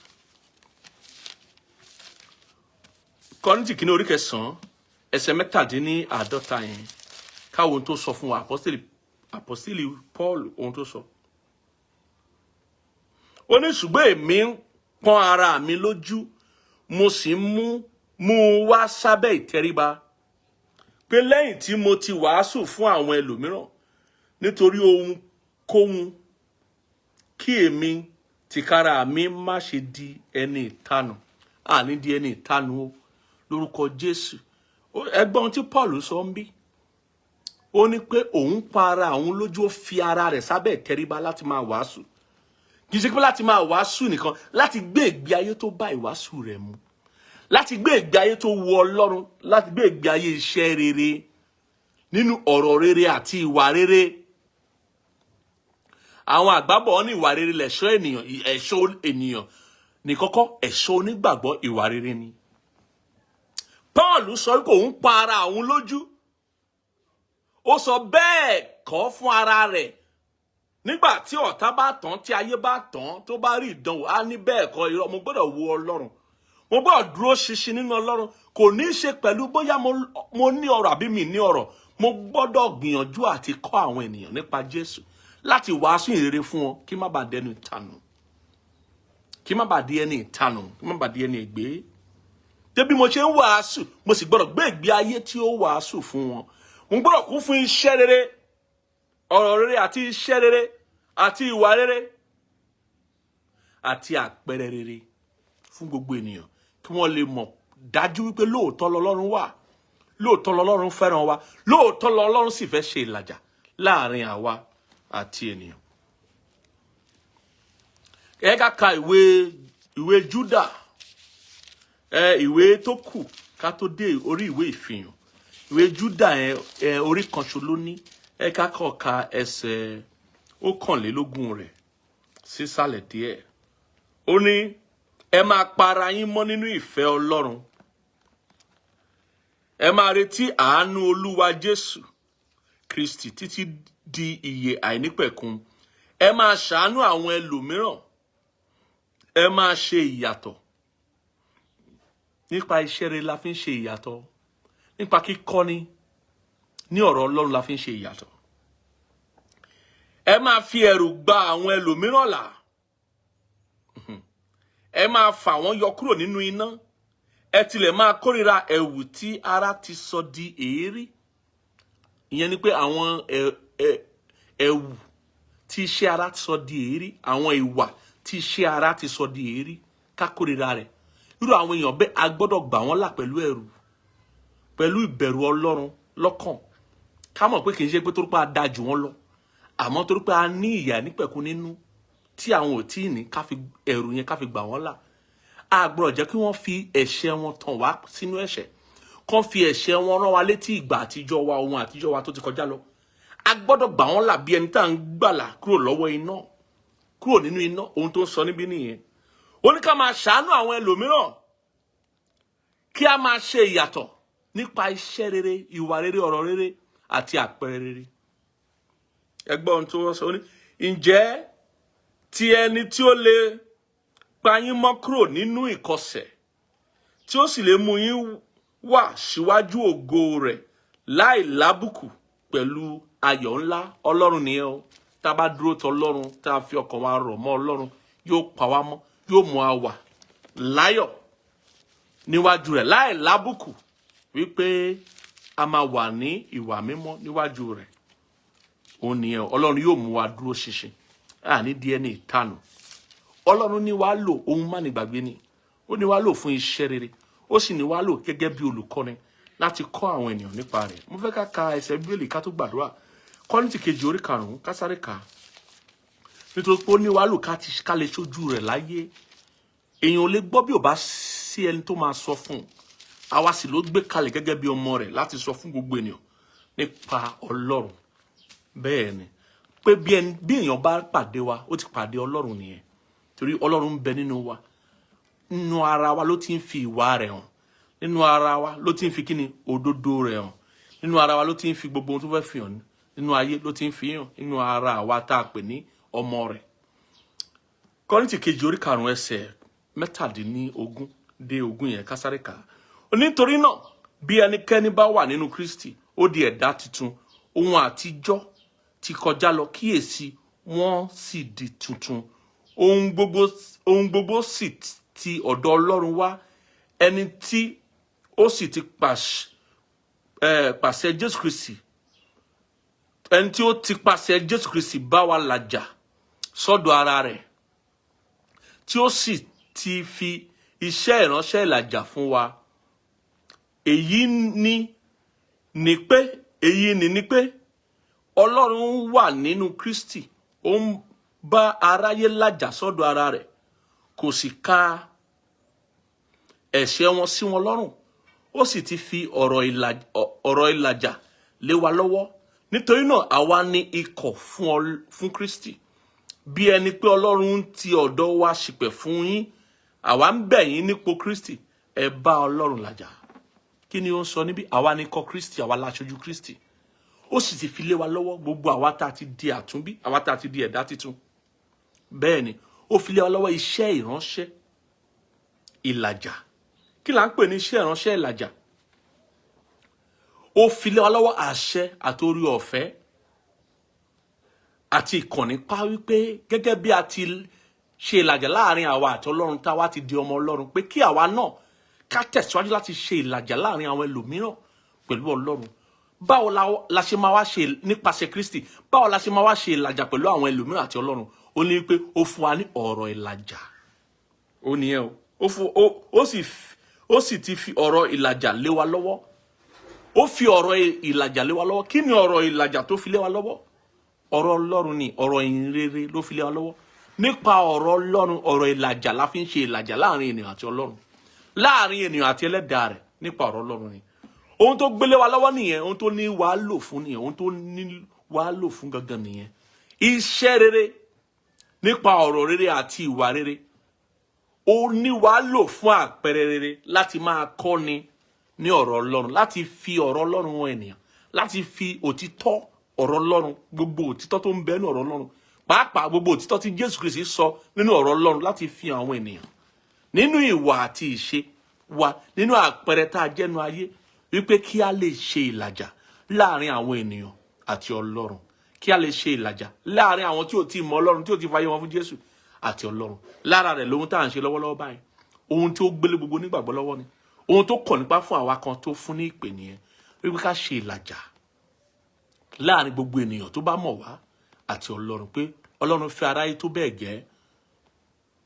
Kọ́ríńtì kínní orí 9 ẹsẹ̀ 17 yẹn, káwọn ohun tó sọ fún wa, àpọ́stélì Paul ohun tó sọ. Ó ní ṣùgbọ́n èmi ń pọ́n ara mi lójú, mo sì mú wá sábẹ́ ìtẹríba, pé lẹ́yìn tí mo ti wàásù fún àwọn ẹlòmíràn nítorí ohunkóhun, kí èmi tìkára mi má ṣe di ẹni ìtanù. Àní di ẹni ìtanù o, lórúkọ Jésù. Ẹgbọ́n tí Paul sọ ń bí, ó ní pé òun pa ara òun lójú, ó fi ara rẹ̀ sábẹ́ ìtẹríba láti máa wàásù. Kì í ṣe pé láti máa wàásù nìkan, láti gbé ìgbé ayé tó bá ìwàásù rẹ̀ mu, láti gbé ìgbé ayé tó wu Ọlọ́run, láti gbé ìgbé ayé iṣẹ́ rere nínú ọ̀rọ̀ rere àti ìwà rere. Àwọn àgbàbọ̀ ní ìwà rere lẹ̀ṣọ́ ènìyàn, ẹ̀ṣọ́ ènìyàn ní kọ́kọ́, ẹ̀ṣọ́ onígbàgbọ́ ìwà rere ni. Paul sọ pé òun pa ara òun lójú. Ó sọ bẹ́ẹ̀ kọ́ fún ara rẹ̀. Nígbà tí ọ̀tá bá tán, tí ayé bá tán, tó bá rí ìdánwò, á ní bẹ́ẹ̀ kọ́, irọ́, mo gbọ́dọ̀ wo Ọlọ́run. Mo gbọ́dọ̀ dúró ṣinṣin nínú Ọlọ́run. Kò ní í ṣe pẹ̀lú bóyá mo ní ọ̀rọ̀ àbí mi ní ọ̀rọ̀. Mo gbọ́dọ̀ gbìyànjú àti kọ́ àwọn ènìyàn nípa Jésù, láti wàásù ìrere fún wọn, kí má bàa dẹnu ìtanù, kí má bàa di ẹni ìtanù, kí má bàa di ẹni ègbé. Débi mo ṣe ń wàásù, mo sì gbọ́dọ̀ gbé ìgbé ayé tí ó wàásù fún wọn. Mo gbọ́dọ̀ kún fún iṣẹ́ rere, ọ̀rọ̀ rere àti iṣẹ́ rere àti ìwà rere àti àpẹẹrẹ rere fún gbogbo ènìyàn, kí wọ́n lè mọ̀ dájú wípé lóòótọ́ lọ́lọ́run wà, lóòótọ́ lọ́lọ́run fẹ́ràn wa, lóòótọ́ lọ́lọ́run sì fẹ́ ṣe ìlàjà láàrin àwa àti ènìyàn. Ẹ ká ka ìwé Júdà, ìwé tó kù ká tó dé orí ìwé ìfihàn. Ìwé Júdà orí kan ṣo ló ní. Ẹ ká kọ ka ẹsẹ̀ 21 rẹ̀ sísàlẹ̀ díẹ̀. ó ní ẹ máa para yín mọ́ nínú ìfẹ́ Ọlọ́run. Ẹ máa retí àánú Olúwa Jésù Kristi títí di ìyè àìnípẹ̀kun. Ẹ máa ṣàánú àwọn ẹlòmíràn. Ẹ máa ṣe ìyàtọ̀. Nípa iṣẹ́ rere la fi ń ṣe ìyàtọ̀. Nípa kíkọ́ni ní ọ̀rọ̀ Ọlọ́run la fi ń ṣe ìyàtọ̀. Ẹ máa fi ẹ̀rù gba àwọn ẹlòmíràn là. Ẹ máa fà wọ́n yọ kúrò nínú iná. Ẹ tilẹ̀ máa kórìíra ẹ̀wù tí ara ti sọ di èérí. Ìyẹn ni pé àwọn ẹ̀wù tí iṣẹ́ ara ti sọ di èérí, àwọn ìwà tí iṣẹ́ ara ti sọ di èérí, ká kórìíra rẹ̀. Irú àwọn èèyàn bẹ́ẹ̀ a gbọ́dọ̀ gbà wọ́n là pẹ̀lú ẹ̀rù, pẹ̀lú ìbẹ̀rù Ọlọ́run lọ́kàn. Ká mọ̀ pé kì í ṣe pé torí pé a da jù wọ́n lọ, àmọ́ torí pé a ní ìyà nípẹ̀kun nínú tí àwọn ò tí ì ní, ká fi ẹ̀rù yẹn ká fi gbà wọ́n là. A gbọ́dọ̀ jẹ́ kí wọ́n fi ẹ̀ṣẹ̀ wọn tàn wá sínú ẹ̀ṣẹ̀. Kán fi ẹ̀ṣẹ̀ wọn rán wa létí ìgbà àtijọ́ wa, ohun àtijọ́ wa tó ti kọjá lọ. A gbọ́dọ̀ gbà wọ́n là bí ẹni tá à ń gbàlà kúrò lọ́wọ́ iná, kúrò nínú iná. Ohun tó ń sọ níbí nìyẹn. Ó ní ká máa ṣàánú àwọn ẹlòmíràn, kí a máa ṣe ìyàtọ̀ nípa iṣẹ́ rere, ìwà rere, ọ̀rọ̀ rere àti àpẹẹrẹ rere. Ẹ gbọ́ ohun tó sọ ní, ǹjẹ́ ti ẹni tí ó lè pa yín mọ́ kúrò nínú ìkọ̀sẹ̀, tí ó sì lè mú yín wà síwájú ògo rẹ̀ láì lábùkù pẹ̀lú ayọ̀ ńlá. Ọlọ́run nìyẹn o. Tá bá dúró tọ Ọlọ́run, tá fi ọkàn wa rọ̀ mọ́ Ọlọ́run, yóò pa wá mọ́, yóò mú wa wà láyọ̀ níwájú rẹ̀ láì lábùkù, wípé a máa wà ní ìwà mímọ́ níwájú rẹ̀. Ó nìyẹn o. Ọlọ́run yóò mú wa dúró ṣinṣin. Ní díẹ̀ ní ìtanù. Ọlọ́run ní wàá lò ohun má ní gbàgbé ni. Ó ní wàá lò fún iṣẹ́ rere. Ó sì ní wàá lò gẹ́gẹ́ bí olùkọ́ni láti kọ́ àwọn ènìyàn nípa rẹ̀. Mo fẹ́ ká ka ẹsẹ̀ Bíbélì ká tó gbàdúrà. Kọ́ríńtì kejì orí 5 ká sáré kà. Nítorí pé ó ní wàá lò ká lè ṣojú rẹ̀ láyé. Èèyàn ò lè gbọ́ bí ò bá sí ẹni tó máa sọ fún un. Àwa sì ló gbé kalẹ̀ gẹ́gẹ́ bí ọmọ rẹ̀ láti sọ fún gbogbo ènìyàn nípa Ọlọ́run. Bẹ́ẹ̀ ni pé bí èèyàn bá pàdé wa, ó ti pàdé Ọlọ́run nìyẹn. Torí Ọlọ́run ń bẹ nínú wa. Nínú ara wa ló ti ń fi ìwà rẹ̀ hàn. Nínú ara wa ló ti ń fi kíni òdodo rẹ̀ hàn. Nínú ara wa ló ti ń fi gbogbo ohun tó fẹ́ fi hàn. Nínú ayé ló ti ń fi hàn. Nínú ara wa tá a pè ní ọmọ rẹ̀. Kọ́ríńtì kejì orí 5 ẹsẹ̀ 17 dé 20 yẹn ká sáré kà. Nítorí náà bí ẹnikẹ́ni bá wà nínú Kristi, ó di ẹ̀dá tuntun. Ohun àtijọ́ ti kọjá lọ, kíyèsí wọ́n sì di tuntun. Ohun gbogbo sì ti ọ̀dọ̀ Ọlọ́run wá, ẹni tí ó sì ti pàṣẹ Jésù Kristi, ẹni tí ó ti pàṣẹ Jésù Kristi bá wa làjà sọ́dọ̀ ara rẹ̀, tí ó sì ti fi iṣẹ́ ìránṣẹ́ ìlàjà fún wa. Èyí ni pé Ọlọ́run wà nínú Kristi, ó ń bá aráyé làjà sọ́dọ̀ ara rẹ̀, kò sì ka ẹ̀ṣẹ̀ wọn sí wọn lọ́rùn. Ó sì ti fi ọ̀rọ̀ ìlàjà lé wa lọ́wọ́. Nítorí náà àwa ní ikọ̀ fún Kristi. Bí ẹni pé Ọlọ́run ti ọ̀dọ̀ wa ṣìpẹ̀ fún yín, àwa ń bẹ̀ yín nípò Kristi, ẹ bá Ọlọ́run làjà. Kí ni ó ń sọ níbí? Àwa ní ikọ̀ Kristi, àwa láṣojú Kristi. Ó sì ti fi lé wa lọ́wọ́, gbogbo àwa tá a ti di àtúnbí, àwa tá a ti di ẹ̀dá tuntun. Bẹ́ẹ̀ ni ó fi lé wa lọ́wọ́ iṣẹ́ ìránṣẹ́ ìlàjà. Kí là ń pè ní iṣẹ́ ìránṣẹ́ ìlàjà? Ó fi lé wa lọ́wọ́ àṣẹ àti orí ọ̀fẹ́ àti ìkànnì pa wípé gẹ́gẹ́ bí a ti ṣe ìlàjà láàrin àwa àti Ọlọ́run, tá a wá ti di ọmọ Ọlọ́run, pé kí àwa náà ká tẹ̀síwájú láti ṣe ìlàjà láàrin àwọn ẹlòmíràn pẹ̀lú Ọlọ́run. Báwo la ṣe máa wá ṣe nípasẹ̀ Kristi? Báwo la ṣe máa wá ṣe ìlàjà pẹ̀lú àwọn ẹlòmíràn àti Ọlọ́run? Ó ní pé ó fún wa ní ọ̀rọ̀ ìlàjà. Ó nìyẹn o. Ó sì ti fi ọ̀rọ̀ ìlàjà lé wa lọ́wọ́. Ó fi ọ̀rọ̀ ìlàjà lé wa lọ́wọ́. Kí ni ọ̀rọ̀ ìlàjà tó fi lé wa lọ́wọ́? Ọ̀rọ̀ Ọlọ́run ni, ọ̀rọ̀ ìhìnrere ló fi lé wa lọ́wọ́. Nípa ọ̀rọ̀ Ọlọ́run, ọ̀rọ̀ ìlàjà la fi ń ṣe ìlàjà láàrin ènìyàn àti Ọlọ́run. Láàrin ènìyàn àti ẹlẹ́dàá rẹ̀, nípa ọ̀rọ̀ Ọlọ́run ni. Ohun tó gbélé wa lọ́wọ́ nìyẹn, ohun tó ní wàá lò fún nìyẹn, ohun tó ní wàá lò fún gangan nìyẹn. Iṣẹ́ rere nípa ọ̀rọ̀ rere àti ìwà rere ó ní wàá lò fún àpẹẹrẹ rere láti máa kọ́ni ní ọ̀rọ̀ Ọlọ́run, láti fi ọ̀rọ̀ Ọlọ́run wọn ènìyàn, láti fi òtítọ́ ọ̀rọ̀ Ọlọ́run, gbogbo òtítọ́ tó ń bẹ nínú ọ̀rọ̀ Ọlọ́run, pàápàá gbogbo òtítọ́ tí Jésù Kristi sọ nínú ọ̀rọ̀ Ọlọ́run, láti fi àwọn ènìyàn nínú ìwà àti ìṣe wa, nínú àpẹẹrẹ tá a jẹ́nu ayé, wípé kí a lè ṣe ìlàjà láàrin àwọn ènìyàn àti Ọlọ́run, kí a lè ṣe ìlàjà láàrin àwọn tí ò tí mọ Ọlọ́run, tí ò tí fàyè wọn fún Jésù àti Ọlọ́run. Lára rẹ̀ lóhun tá à ń ṣe lọ́wọ́lọ́wọ́ báyìí, ohun tí ó gbélé gbogbo nígbàgbọ́ lọ́wọ́ ni, ohun tó kọ̀ nípa fún àwa kan tó fún ní ìpè nìyẹn, wípé ká ṣe ìlàjà láàrin gbogbo ènìyàn tó bá mọ̀ wá àti Ọlọ́run, pé Ọlọ́run fẹ́ aráyé tó bẹ́ẹ̀ gẹ́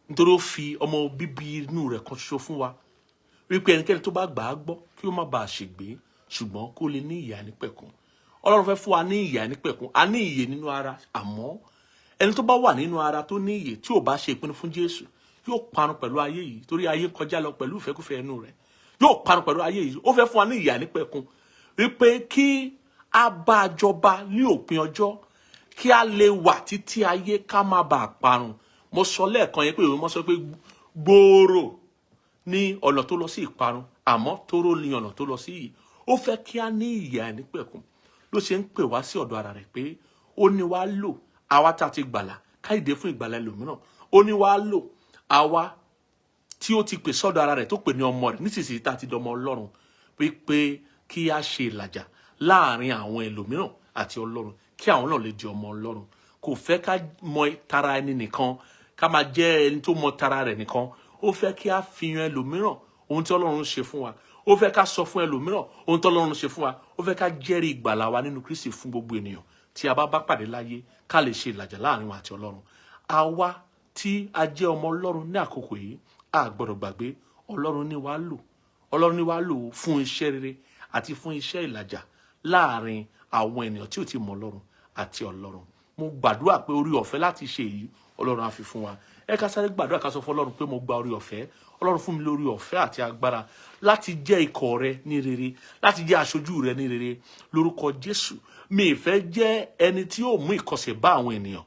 nítorí ó fi ọmọ bíbí inú rẹ̀ kan ṣoṣo fún wa, wípé ẹnikẹ́ni tó bá gbà á gbọ́ kí ó má bàa ṣègbé, ṣùgbọ́n kó lè ní ìyè àìnípẹ̀kun. Ọlọ́run fẹ́ fún wa ní ìyè àìnípẹ̀kun. A ní ìyè nínú ara, àmọ́ ẹni tó bá wà nínú ara tó ní ìyè tí ò bá ṣe ìpinnu fún Jésù yóò parun pẹ̀lú ayé yìí, torí ayé kọjá lọ pẹ̀lú ìfẹ́kúfẹ̀ẹ́ inú rẹ̀, yóò parun pẹ̀lú ayé yìí. Ó fẹ́ fún wa ní ìyè àìnípẹ̀kun, wípé kí a bá jọba ní òpin ọjọ́, kí a lè wà títí ayé, ká má bàa parun. Mo sọ lẹ́ẹ̀kan yẹn pé ìwé mọ́ sọ pé gbòòrò ní ọ̀nà tó lọ sí ìparun, àmọ́ tóró ní ọ̀nà tó lọ sí ìyè. Ó fẹ́ kí a ní ìyè àìnípẹ̀kun, ló ṣe ń pè wá sí ọ̀dọ̀ ara rẹ̀ pé ó ní wá lò àwa tá a ti gbàlà káyìdé fún ìgbàlà ẹlòmíràn. Ó ní wá lò àwa tí ó ti pè sọ́dọ̀ ara rẹ̀ tó pè ní ọmọ rẹ̀ nísinsìnyí tá a ti dọmọ Ọlọ́run, wípé kí a ṣe ìlàjà láàrin àwọn ẹlòmíràn àti Ọlọ́run, kí àwọn náà lè di ọmọ Ọlọ́run. Kò fẹ́ ká mọ tara ẹni nìkan, ká máa jẹ́ ẹni tó mọ tara rẹ̀ nìkan. Ó fẹ́ kí a fi hàn ẹlòmíràn ohun tí Ọlọ́run ṣe fún wa. Ó fẹ́ ká sọ fún ẹlòmíràn ohun tí Ọlọ́run ṣe fún wa. Ó fẹ́ ká jẹ́rìí ìgbàlà wa nínú Kristi fún gbogbo ènìyàn tí a bá pàdé láyé, ká lè ṣe ìlàjà láàrin wa àti Ọlọ́run. Àwa tí a jẹ́ ọmọ Ọlọ́run ní àkókò yìí, a gbọ́dọ̀ gbàgbé Ọlọ́run ní wá lò. Ọlọ́run ní wá lò fún iṣẹ́ rere àti fún iṣẹ́ ìlàjà láàrin àwọn ènìyàn tí ò ti mọ Ọlọ́run àti Ọlọ́run. Mo gbàdúrà pé orí ọ̀fẹ́ láti ṣe èyí Ọlọ́run á fi fún wa. Ẹ ká sáré gbàdúrà ká sọ fún Ọlọ́run pé mo gba orí ọ̀fẹ́. Ọlọ́run fún mi lórí ọ̀fẹ́ àti agbára láti jẹ́ ikọ̀ rẹ ní rere, láti jẹ́ aṣojú rẹ ní rere lórúkọ Jésù. Mi ì fẹ́ jẹ́ ẹni tí yóò mú ìkọ̀sẹ̀ bá àwọn ènìyàn.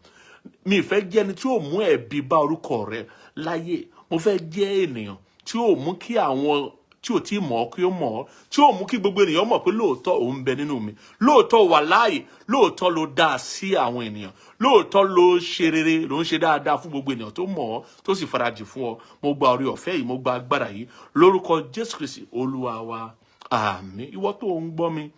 Mi ì fẹ́ jẹ́ ẹni tí yóò mú ẹ̀bi bá orúkọ rẹ láyé. Mo fẹ́ jẹ́ ènìyàn tí yóò mú kí àwọn tí ò tí mọ̀ ọ́ kí ó mọ̀ ọ́, tí yóò mú kí gbogbo ènìyàn mọ̀ pé lóòótọ́ òun bẹ nínú mi, lóòótọ́ wà láàyè, lóòótọ́ ló dáa sí àwọn ènìyàn, lóòótọ́ ló ṣe rere, ló ń ṣe dáadáa fún gbogbo ènìyàn tó mọ̀ ọ́ tó sì farajì fún ọ. Mo gba orí ọ̀fẹ́ yìí, mo gba agbára yìí lórúkọ Jésù Kristi Olúwa wa, àmín. Ìwọ tó ń gbọ́ mi,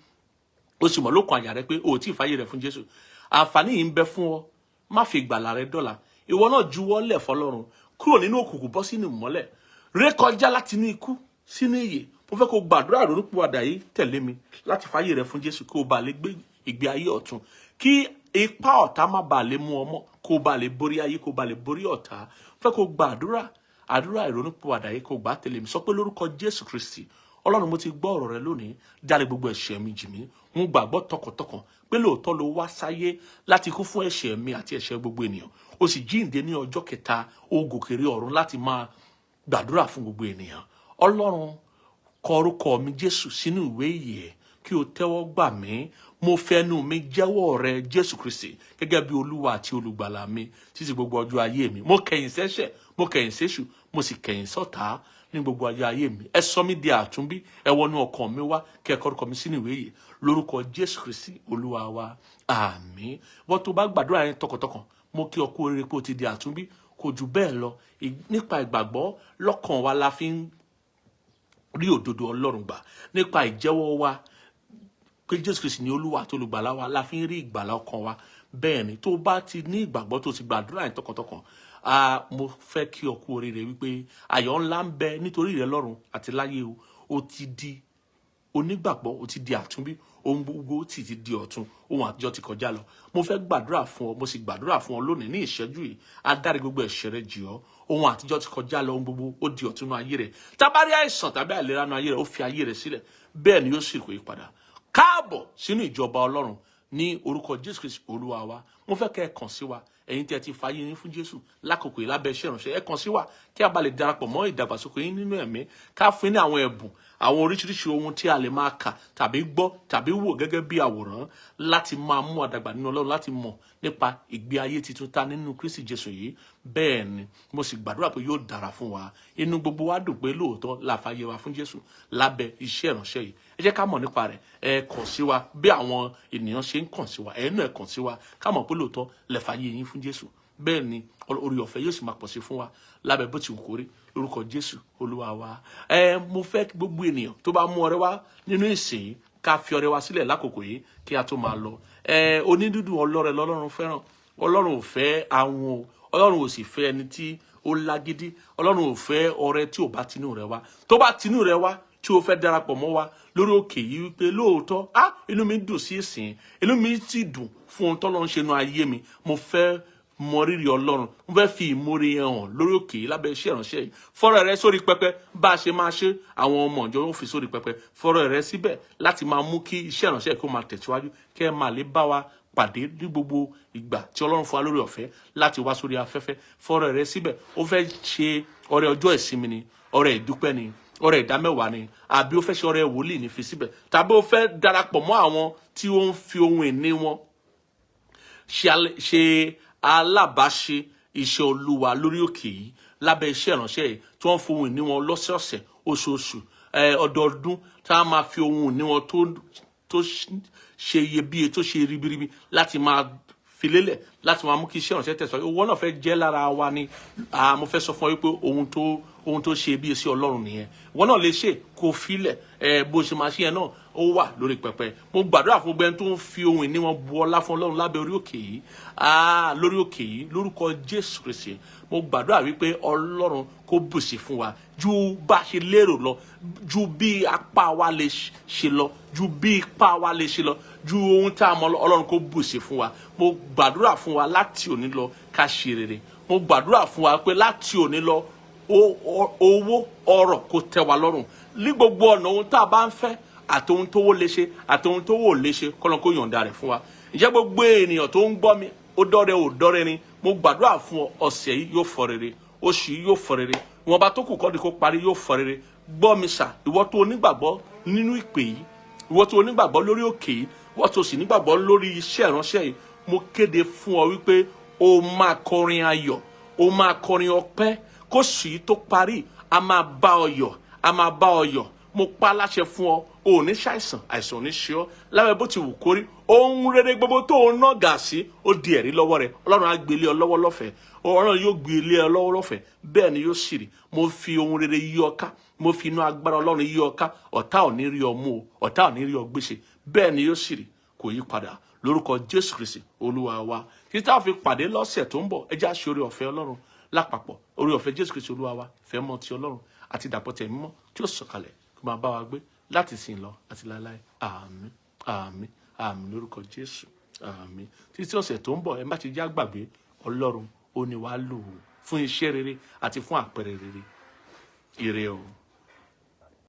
ó sì mọ̀ lókun àyà rẹ pé o ò tí ì fàyè rẹ fún Jésù. Àǹfààní yìí ń bẹ fún ọ. Má fi ìgbàlà rẹ dọ́là. Ìwọ náà juwọ́ lẹ̀ fọ́lọ́run, kúrò nínú òkùnkùn bọ́ sínú ìmọ́lẹ̀, rékọjá láti inú ikú sínú ìyè. Mo fẹ́ kó gbàdúrà ìrònúpìwàdà yìí tẹ̀lé mi láti fàyè rẹ fún Jésù, kó o bá lè gbé ìgbé ayé ọ̀tun, kí ipá ọ̀tá má bàa lè mú ọmọ, kó o bá lè borí ayé, kó o bá lè borí ọ̀tá. Mo fẹ́ kó gbàdúrà àdúrà ìrònúpìwàdà yìí, kó o gbà tẹ̀lé mi. Sọ pé lórúkọ Jésù Kristi, Ọlọ́run, mo ti gbọ́ ọ̀rọ̀ rẹ lónìí, dárí gbogbo ẹ̀ṣẹ̀ mi jì mí. Mo gbàgbọ́ tọkàntọkàn pé lóòótọ́ ló wá sáyé láti kú fún ẹ̀ṣẹ̀ mi àti ẹ̀ṣẹ̀ gbogbo ènìyàn. Ó sì jíǹde ní ọjọ́ kẹta, ó gòkè rí ọ̀run láti máa gbàdúrà fún gbogbo ènìyàn. Ọlọ́run, kọ orúkọ mi Jésù sínú ìwé ìyè, kí o tẹ́wọ́ gbà mí. Mo fẹnu mi jẹ́wọ́ rẹ Jésù Kristi gẹ́gẹ́ bí Olúwa àti olùgbàlà mi títí gbogbo ọjọ́ ayé mi. Mo kẹ̀yìn sẹ́ṣẹ̀, mo kẹ̀yìn séṣù, mo sì kẹ̀yìn sọ́tá ní gbogbo ọjọ́ ayé mi. Ẹ sọ mí di àtúnbí, ẹ wọnú ọkàn mi wá, kí ẹ kọ orúkọ mi sínú ìwé ìyè lórúkọ Jésù Kristi Olúwa wa, àmín. Wọ́n tó bá gbàdúrà yẹn tọkàntọkàn, mo kí ọ kú oríire pé o ti di àtúnbí. Kò jù bẹ́ẹ̀ lọ. Nípa ìgbàgbọ́ lọ́kàn wa la fi ń rí òdodo Ọlọ́run gbà. Nípa ìjẹ́wọ́ wa pé Jésù Kristi ni Olúwa àti olùgbàlà wa, la fi ń rí ìgbàlà ọkàn wa. Bẹ́ẹ̀ ni, tó bá ti ní ìgbàgbọ́ tó ti gbàdúrà yẹn tọkàntọkàn, mo fẹ́ kí ọ kú oríire wípé ayọ̀ ńlá ń bẹ nítorí rẹ lọ́run àti láyé o. O ti di onígbàgbọ́, o ti di àtúnbí, ohun gbogbo ti di ọ̀tun, ohun àtijọ́ ti kọjá lọ. Mo fẹ́ gbàdúrà fún ọ, mo sì gbàdúrà fún ọ lónìí ní ìṣẹ́jú yìí. A dárí gbogbo ẹ̀ṣẹ̀ rẹ jì ọ́, ohun àtijọ́ ti kọjá lọ, ohun gbogbo ó di ọ̀tun nínú ayé rẹ. Tá bá rí àìsàn tàbí àìlera nínú ayé rẹ, ó fi ayé rẹ sílẹ̀, bẹ́ẹ̀ ni yóò sì kó ìpadà. Káàbọ̀ sínú ìjọba Ọlọ́run ní orúkọ Jésù Kristi Olúwa wa. Mo fẹ́ kẹ́ ẹ kàn sí wa, ẹ̀yin tí ẹ ti fàyè yín fún Jésù lákòókò yìí lábẹ́ iṣẹ́ ìránṣẹ́. Ẹ kàn sí wa kí a bá lè darapọ̀ mọ́ ìdàgbàsókè yín nínú ẹ̀mí, ká fún ní àwọn ẹ̀bùn àwọn oríṣiríṣi ohun tí a lè máa kà tàbí gbọ́ tàbí wò gẹ́gẹ́ bí àwòrán láti máa mú àdàgbà nínú Ọlọ́run, láti mọ̀ nípa ìgbé ayé titun ta nínú Kristi Jésù yìí. Bẹ́ẹ̀ ni mo sì gbàdúrà pé yóò dára fún wa. Inú gbogbo wa dùn pé lóòótọ́ la fàyè wa fún Jésù lábẹ́ iṣẹ́ ìránṣẹ́ yìí. Ẹ jẹ́ ká mọ̀ nípa rẹ̀. Ẹ kàn sí wa bí àwọn ènìyàn ṣe ń kàn sí wa. Ẹ náà kàn sí wa ká mọ̀ pé lóòótọ́ lẹ fàyè yín fún Jésù. Bẹ́ẹ̀ ni orí ọ̀fẹ́ yóò sì máa pọ̀ sí fún wa lábẹ́ bó ti wù kó rí lórúkọ Jésù Olúwa wa. Mo fẹ́ kí gbogbo ènìyàn tó bá mú ọrẹ wá nínú ìsìn ká fi ọrẹ wá sílẹ̀ lákòókò yìí kí a tó máa lọ. Onídùúdù ọlọ́rẹ lọ́lọ́run fẹ́ràn. Ọlọ́run ò fẹ́ àwọn o. Ọlọ́run ò sì fẹ́ ẹni tí ó lágídí. Ọlọ́run ò fẹ́ ọrẹ tí ò bá tinú rẹ̀ wá. Tó bá tinú rẹ̀ wá tí o fẹ́ darapọ̀ mọ́ wa lórí òkè yìí wípé lóòótọ́ inú mi dùn sí ìsìn, inú mi sì dùn fún ohun tọ́lọ́run ṣe nínú ayé mi, mo fẹ́ mọ rírì Ọlọ́run, mo fẹ́ fi ìmoore hàn lórí òkè yìí lábẹ́ iṣẹ́ ìránṣẹ́ yìí. Fọ́rọ̀ rẹ sórí pẹpẹ bá a ṣe máa ṣe, àwọn ọmọ ìjọ yóò fi sórí pẹpẹ. Fọ́rọ̀ rẹ síbẹ̀ láti máa mú kí iṣẹ́ ìránṣẹ́ yìí kó máa tẹ̀síwájú, kẹ́ ẹ máa lè bá wa pàdé ní gbogbo ìgbà tí Ọlọ́run fún wa lórí ọ̀fẹ́ láti wá sórí afẹ́fẹ́. Fọ́rọ̀ rẹ síbẹ̀ ó fẹ́ ṣe ọrẹ ọjọ́ ìsinmi ni, ọrẹ ìdúpẹ́ ni, ọrẹ ìdámẹ́wàá ni, àbí ó fẹ́ ṣe ọrẹ wòlíì ní fi síbẹ̀, tàbí ó fẹ́ darapọ̀ mọ́ àwọn tí ó ń fi ohun ìní wọn ṣe alábàáṣe iṣẹ́ Olúwa lórí òkè yìí lábẹ́ iṣẹ́ ìránṣẹ́ yìí, tí wọ́n fi ohun ìní wọn lọ́sọ̀ọ̀sẹ̀, oṣooṣù, ọdọọdún, tá a máa fi ohun ìní wọn tó ṣe iyebíye, tó ṣe ribiribi láti máa fi lélẹ̀, láti máa mú kí iṣẹ́ ìránṣẹ́ tẹ̀síwájú. Owó náà fẹ́ jẹ́ lára wa ni. Mo fẹ́ sọ fún ọ wípé ohun tó ṣe bí sí Ọlọ́run nìyẹn. Ìwọ náà lè ṣe kó filẹ̀ bó ṣe máa ṣe yẹn náà ó wà lórí pẹpẹ. Mo gbàdúrà fún gbẹ́ni tó ń fi ohun ìní wọn bu ọlá fún Ọlọ́run lábẹ́ orí òkè yìí, lórí òkè yìí lórúkọ Jésù Kristi. Mo gbàdúrà wípé Ọlọ́run kó bùsí fún wa ju bá ṣe lérò lọ, ju bí apá wa lè ṣe lọ, ju bí ipá wa lè ṣe lọ, ju ohun tá a mọ̀ Ọlọ́run kó bùsí fún wa. Mo gbàdúrà fún wa láti òní lọ ká ṣe rere. Mo gbàdúrà fún wa pé láti òní lọ owó ọrọ̀ kó tẹ́ wa lọ́rùn ní gbogbo ọ̀nà. Ohun tá a bá ń fẹ́ àti ohun tó wó lè ṣe àti ohun tó wó lè ṣe kọ́lọ́n kó yọ̀ǹda rẹ̀ fún wa. Ǹjẹ́ gbogbo ènìyàn tó ń gbọ́ mi, ó dọ́rẹ́ ò dọ́rẹ́ ni, mo gbàdúrà fún ọ, ọ̀sẹ̀ yìí yóò fọ rere, oṣù yìí yóò fọ rere, ìwọ̀n bá tó kù kọ́ di kó parí yóò fọ rere. Gbọ́ mi sà, ìwọ tó onígbàgbọ́ nínú ìpè yìí, ìwọ tó onígbàgbọ́ lórí òkè yìí, ìwọ tó sì nígbàgbọ́ lórí iṣẹ́ ìránṣẹ́ yìí, mo kéde fún ọ wípé o máa kọrin ayọ̀, o máa kọrin ọpẹ́, kó sì yìí tó parí a máa bá ọ yọ̀, a máa bá ọ yọ̀. Mo pa láṣẹ fún ọ, o ò ní ṣàìsàn, àìsàn ò ní ṣe ọ́ lábẹ́ bó ti wù kórí. Ohun rere gbogbo tó o ná gà sí ó di ẹ̀rí lọ́wọ́ rẹ. Ọlọ́run á gbé ilé ọ lọ́wọ́ lọ́fẹ̀ẹ́, Ọlọ́run yóò gbé ilé ọ lọ́wọ́ lọ́fẹ̀ẹ́, bẹ́ẹ̀ ni yóò sì rí. Mo fi ohun rere yí ọ ká, mo fi inú agbára Ọlọ́run yí ọ ká. Ọ̀tá ò ní rí ọ mú o, ọ̀tá ò ní rí ọ gbéṣe, bẹ́ẹ̀ ni yóò sì rí. Kò yí padà lórúkọ Jésù Kristi Olúwa wa. Kí tá a fi pàdé lọ́sẹ̀ tó ń bọ̀, ẹ jẹ́ á ṣe oore ọ̀fẹ́ Ọlọ́run lápapọ̀, oore ọ̀fẹ́ Jésù Kristi Olúwa wa, ìfẹ́ mọ́ ti Ọlọ́run àti ìdàpọ̀ tẹ̀mí mímọ́ tí ó sọ̀kalẹ̀ kó máa bá wa gbé láti sìn lọ àti láéláé. Àmín, àmín, àmín lórúkọ Jésù. Àmín. Títí ọ̀sẹ̀ tó ń bọ̀, ẹ má ti já gbàgbé, Ọlọ́run ó ní wàá lò ó fún iṣẹ́ rere àti fún àpẹẹrẹ rere. Ire o.